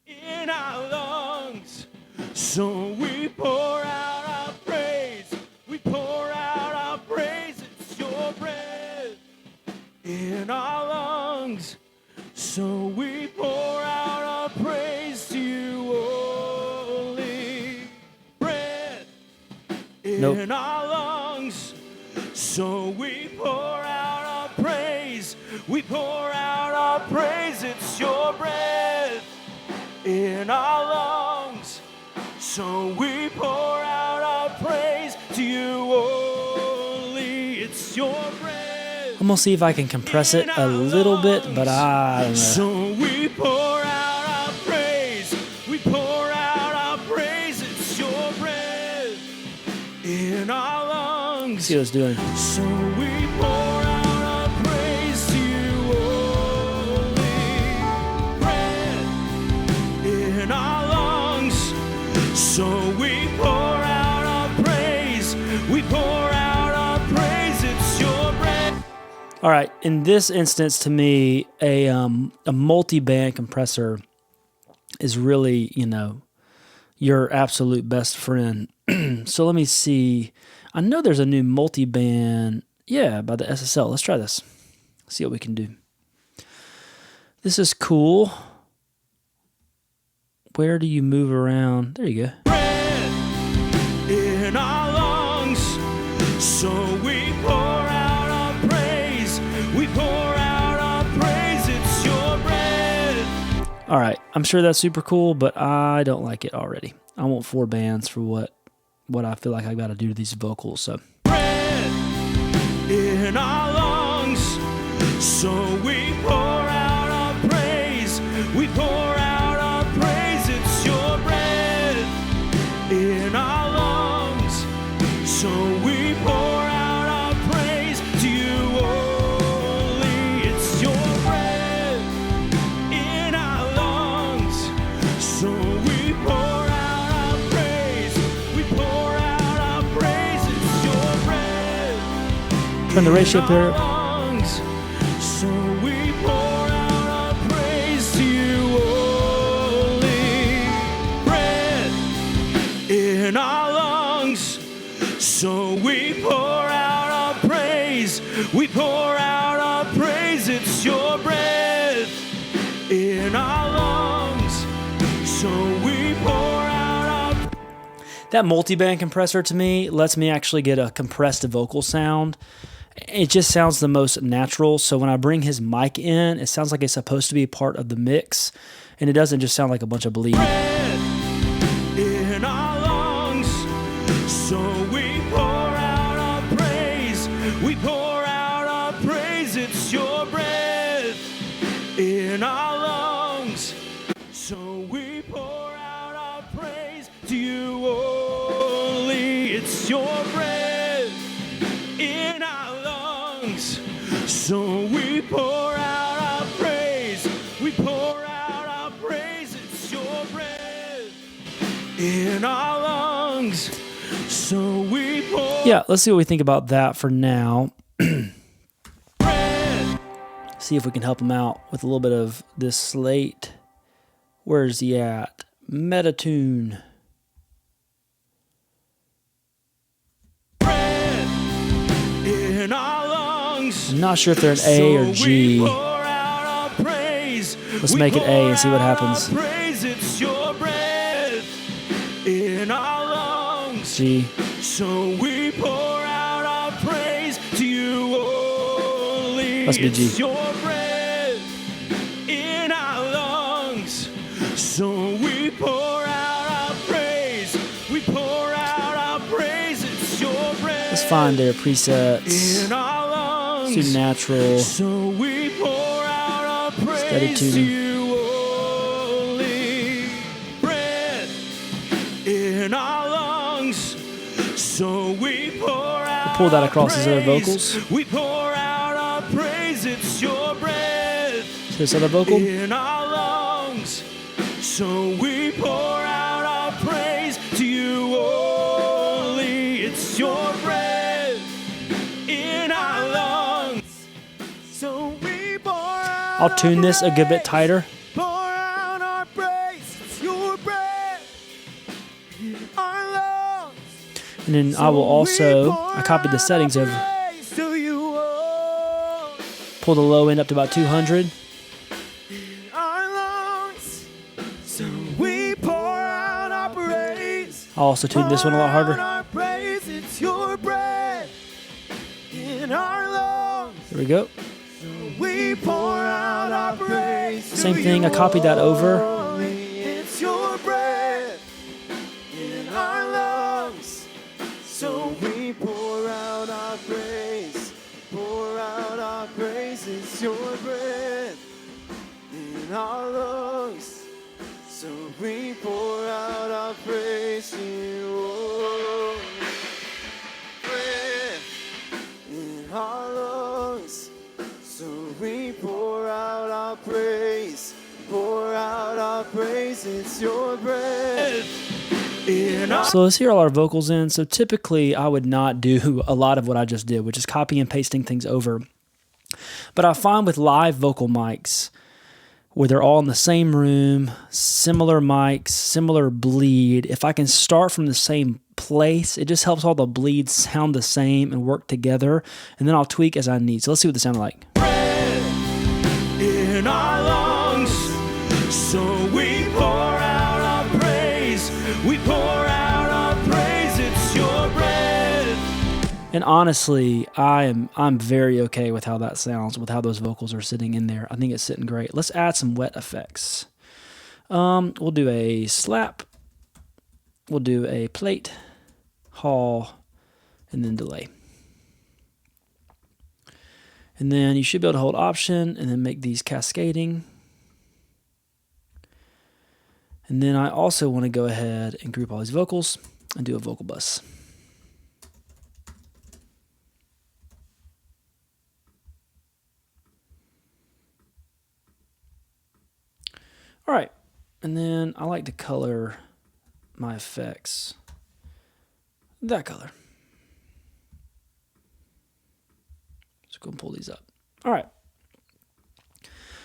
In our lungs, so we pour out our praise. We pour out our praise. It's your breath. In our lungs, so we pour out our praise to you, holy breath. In our lungs, so we pour out our praise. We pour out our praise. It's your breath. In our lungs, so we pour out our praise to you, holy. It's your breath. I'm gonna see if I can compress it a little bit, but I don't know. So we pour out our praise. We pour out our praise. It's your breath in our lungs. See what it's doing. So we pour out our praise to you, holy breath in our lungs. So we pour out our praise. We pour out our praise. It's your breath. All right, in this instance, to me, a multi-band compressor is really, your absolute best friend. So let me see. I know there's a new multi-band, by the SSL. Let's try this. See what we can do. This is cool. Where do you move around? There you go. in our lungs. So we pour out our praise. We pour out our praise. It's your breath. All right, I'm sure that's super cool, but I don't like it already. I want 4 bands for what I feel like I got to do to these vocals. So Breath in our lungs. So we pour out our praise. We pour out our praise. It's your breath in our lungs. So we pour out our praise to you only. It's your breath in our lungs. So we pour out our praise. We pour out our praise. It's your breath. turn the ratio up here. So we pour out our praise to you only. Breath in our lungs. So we pour out our praise. We pour out our praise. It's your breath in our lungs. So we pour out our. That multi-band compressor to me lets me actually get a compressed vocal sound. It just sounds the most natural. So when I bring his mic in, it sounds like it's supposed to be part of the mix, and it doesn't just sound like a bunch of bleed. In our lungs, so we pour out our praise. We pour out our praise. It's your breath in our lungs. So we pour out our praise to you only. It's your breath in our lungs. So we pour out our praise. We pour out our praise. It's your breath in our lungs. So we pour. Yeah, let's see what we think about that for now. Breath. See if we can help him out with a little bit of this slate. Where's he at? Metatune. Breath in our lungs. I'm not sure if they're an A or G. So we pour out our praise. Let's We make it A and see what pour out happens. our praise. It's your breath in our lungs. G. So we pour out our praise to you only. Must be G. It's your breath in our lungs. So we pour out our praise. We pour out our praise. It's your breath Let's find their presets. in our lungs. Do natural. So we pour out our Steady praise to tuning. you only. Breath in our lungs. So we pour out. Pull that across our his other praise. vocals. We pour out our praise. It's your breath This other vocal. in our lungs. So we pour out our praise to you only. It's your breath in our lungs. So we pour out. I'll tune this a good bit tighter. Pour out our praise. It's your breath in our lungs. And then I will also, I copied the settings over. Praise to you all. Pull the low end up to about 200. Our lungs. So we pour out our praise. I'll also tune this one a lot harder. Pour out our praise. It's your breath in our lungs. There we go. We pour out our praise. Same thing, I copied that over. It's your breath in our lungs. So we pour out our praise. Pour out our praise. It's your breath in our lungs. So we pour out our praise to you. Breath in our lungs. So we pour out our praise. Pour out our praise. It's your breath in our. So let's hear all our vocals in. So typically I would not do a lot of what I just did, which is copy and pasting things over. But I find with live vocal mics, where they're all in the same room, similar mics, similar bleed, if I can start from the same place, it just helps all the bleeds sound the same and work together, and then I'll tweak as I need. So let's see what they sound like. In our lungs, so we pour out our praise. We pour out our praise. It's your And honestly, I'm very okay with how that sounds, with how those vocals are sitting in there. I think it's sitting great. Let's add some wet effects. We'll do a slap. We'll do a plate, haul, and then delay. And then you should be able to hold Option and then make these cascading. And then I also want to go ahead and group all these vocals and do a vocal bus. All right, and then I like to color my effects that color. Let's go and pull these up. All right.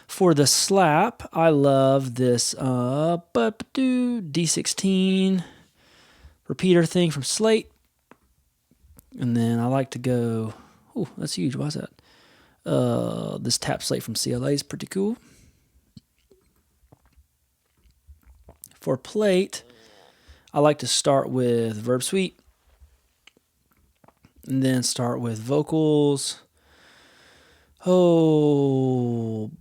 For the slap, I love this D16 repeater thing from Slate. And then I like to go, oh, that's huge. Why is that? This tap slate from CLA is pretty cool. For plate, I like to start with Verb Suite and then start with vocals. Oh,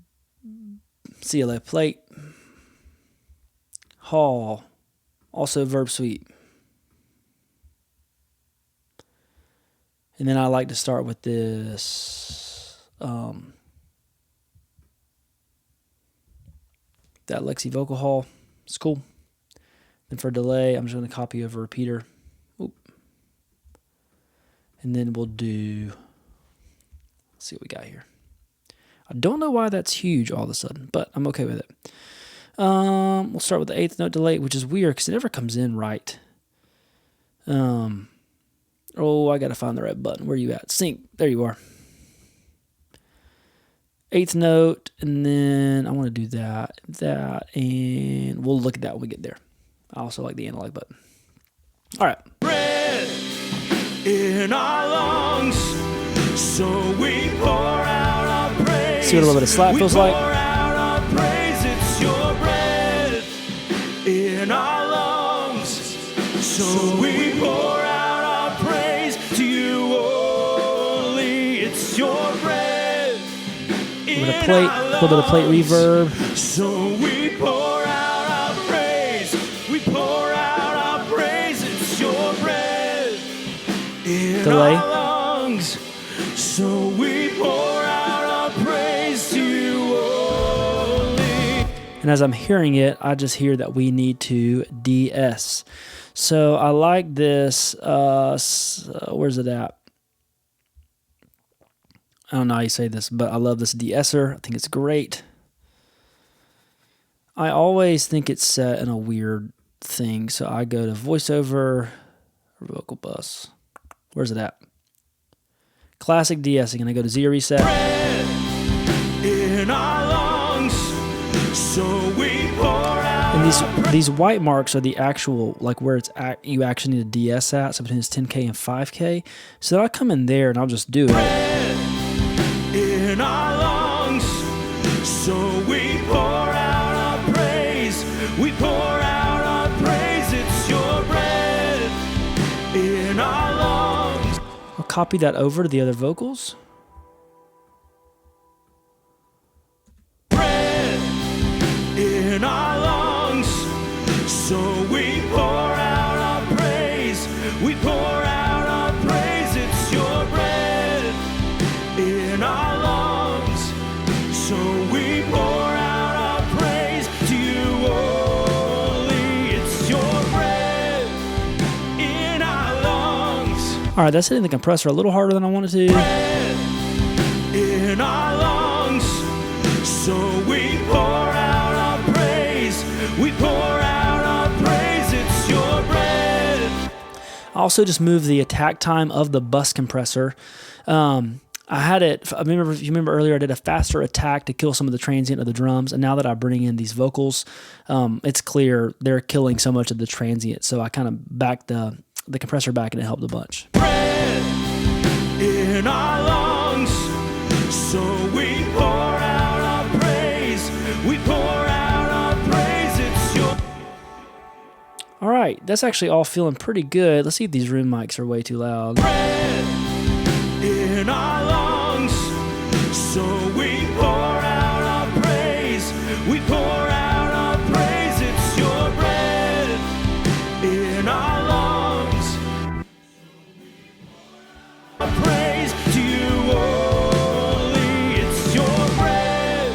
CLA plate, Hall, also Verb Suite. And then I like to start with this, that Lexi vocal Hall. It's cool. Then for delay, I'm just going to copy over repeater. Oop. And then we'll do, let's see what we got here. I don't know why that's huge all of a sudden, but I'm okay with it. We'll start with the 8th note delay, which is weird because it never comes in right. Oh, I got to find the right button. Where are you at? Sync. There you are. 8th note, and then I want to do that, and we'll look at that when we get there. I also like the analog button. All right. Breath in our lungs, so we pour out our praise. See what a little bit of slap feels like. We pour out our praise. It's your breath in our lungs, so we pour out our praise to you only. It's your breath in With a plate, a little bit of plate reverb. So we pour out our praise. We pour out our praise. It's your breath in Delay. our lungs. So we pour out our praise to you only. And as I'm hearing it, I just hear that we need to DS. So I like this. Where's it at? I don't know how you say this, but I love this de-esser. I think it's great. I always think it's set in a weird thing, so I go to voiceover, vocal bus. Where's it at? Classic de-essing, and I go to Z reset. In our lungs, so we pour out. And these white marks are the actual, like where it's you actually need a DS at, so between this 10K and 5K. So I'll come in there and I'll just do it. In our lungs, so we pour out our praise. We pour out our praise. It's your breath in our lungs. I'll copy that over to the other vocals. Breath in our lungs, so we pour out our praise. We pour out our praise. It's your breath in our lungs, so we pour out our praise to you only. It's your breath in our lungs. All right, that's hitting the compressor a little harder than I wanted to. Breath in our lungs, so we pour out our praise. We pour out our praise. It's your breath. I also just moved the attack time of the bus compressor. I had it, if you remember earlier, I did a faster attack to kill some of the transient of the drums, and now that I bring in these vocals, it's clear they're killing so much of the transient, so I kind of backed the compressor back, and it helped a bunch. Breath in our lungs, so we pour out our praise. We pour out our praise. It's your. All right, that's actually all feeling pretty good. Let's see if these room mics are way too loud. Breath in our lungs. So we pour out our praise. We pour out our praise. It's your breath in our lungs. Our praise to you only. It's your breath.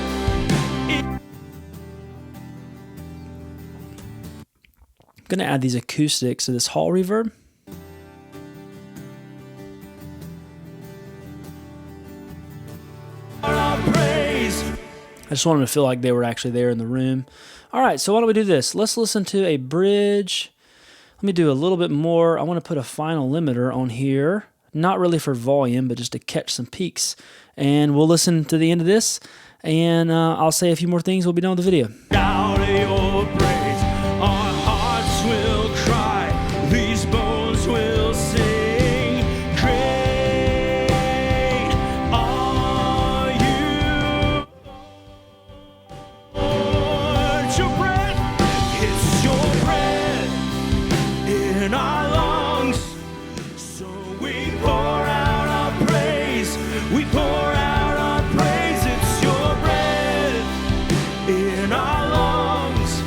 I'm going to add these acoustics to this hall reverb. I just want them to feel like they were actually there in the room. All right, so why don't we do this? Let's listen to a bridge. Let me do a little bit more. I want to put a final limiter on here, not really for volume, but just to catch some peaks. And we'll listen to the end of this, and I'll say a few more things. We'll be done with the video. Out of your praise, our hearts will cry, these bones will sing. Great are you, Lord. Your breath, it's your breath in our lungs. So we pour out our praise. We pour out our praise. It's your breath in our lungs.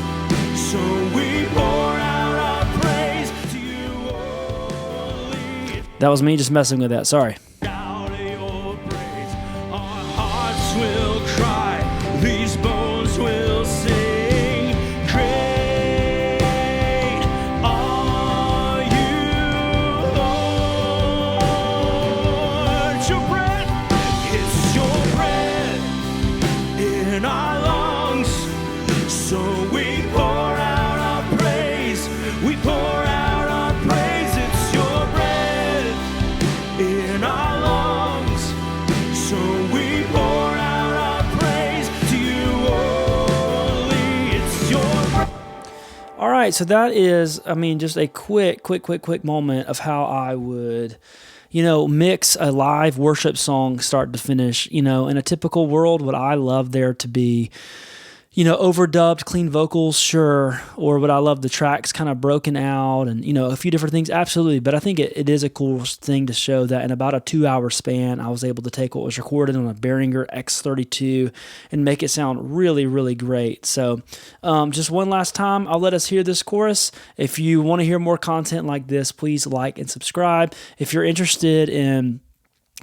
So we pour out our praise to you only. That was me just messing with that. Sorry. Out of your praise, our hearts will cry, these bones will sing. Great are you, Lord. Your breath, it's your breath in our lungs. So we pour out our praise. We pour out our praise. It's your breath in our lungs. So we pour out our praise to you only. It's your breath. All right, so that is, I mean, just a quick moment of how I would, mix a live worship song start to finish. In a typical world, would I love there to be, overdubbed, clean vocals? Sure. Or would I love the tracks kind of broken out and, a few different things? Absolutely. But I think it is a cool thing to show that in about a 2-hour span, I was able to take what was recorded on a Behringer X32 and make it sound really, really great. So just one last time, I'll let us hear this chorus. If you want to hear more content like this, please like and subscribe. If you're interested in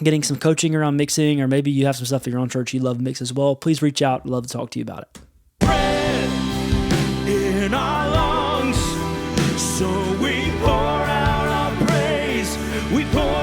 getting some coaching around mixing, or maybe you have some stuff at your own church you love mix as well, please reach out. I'd love to talk to you about it. Breath in our lungs. So we pour out our praise. We pour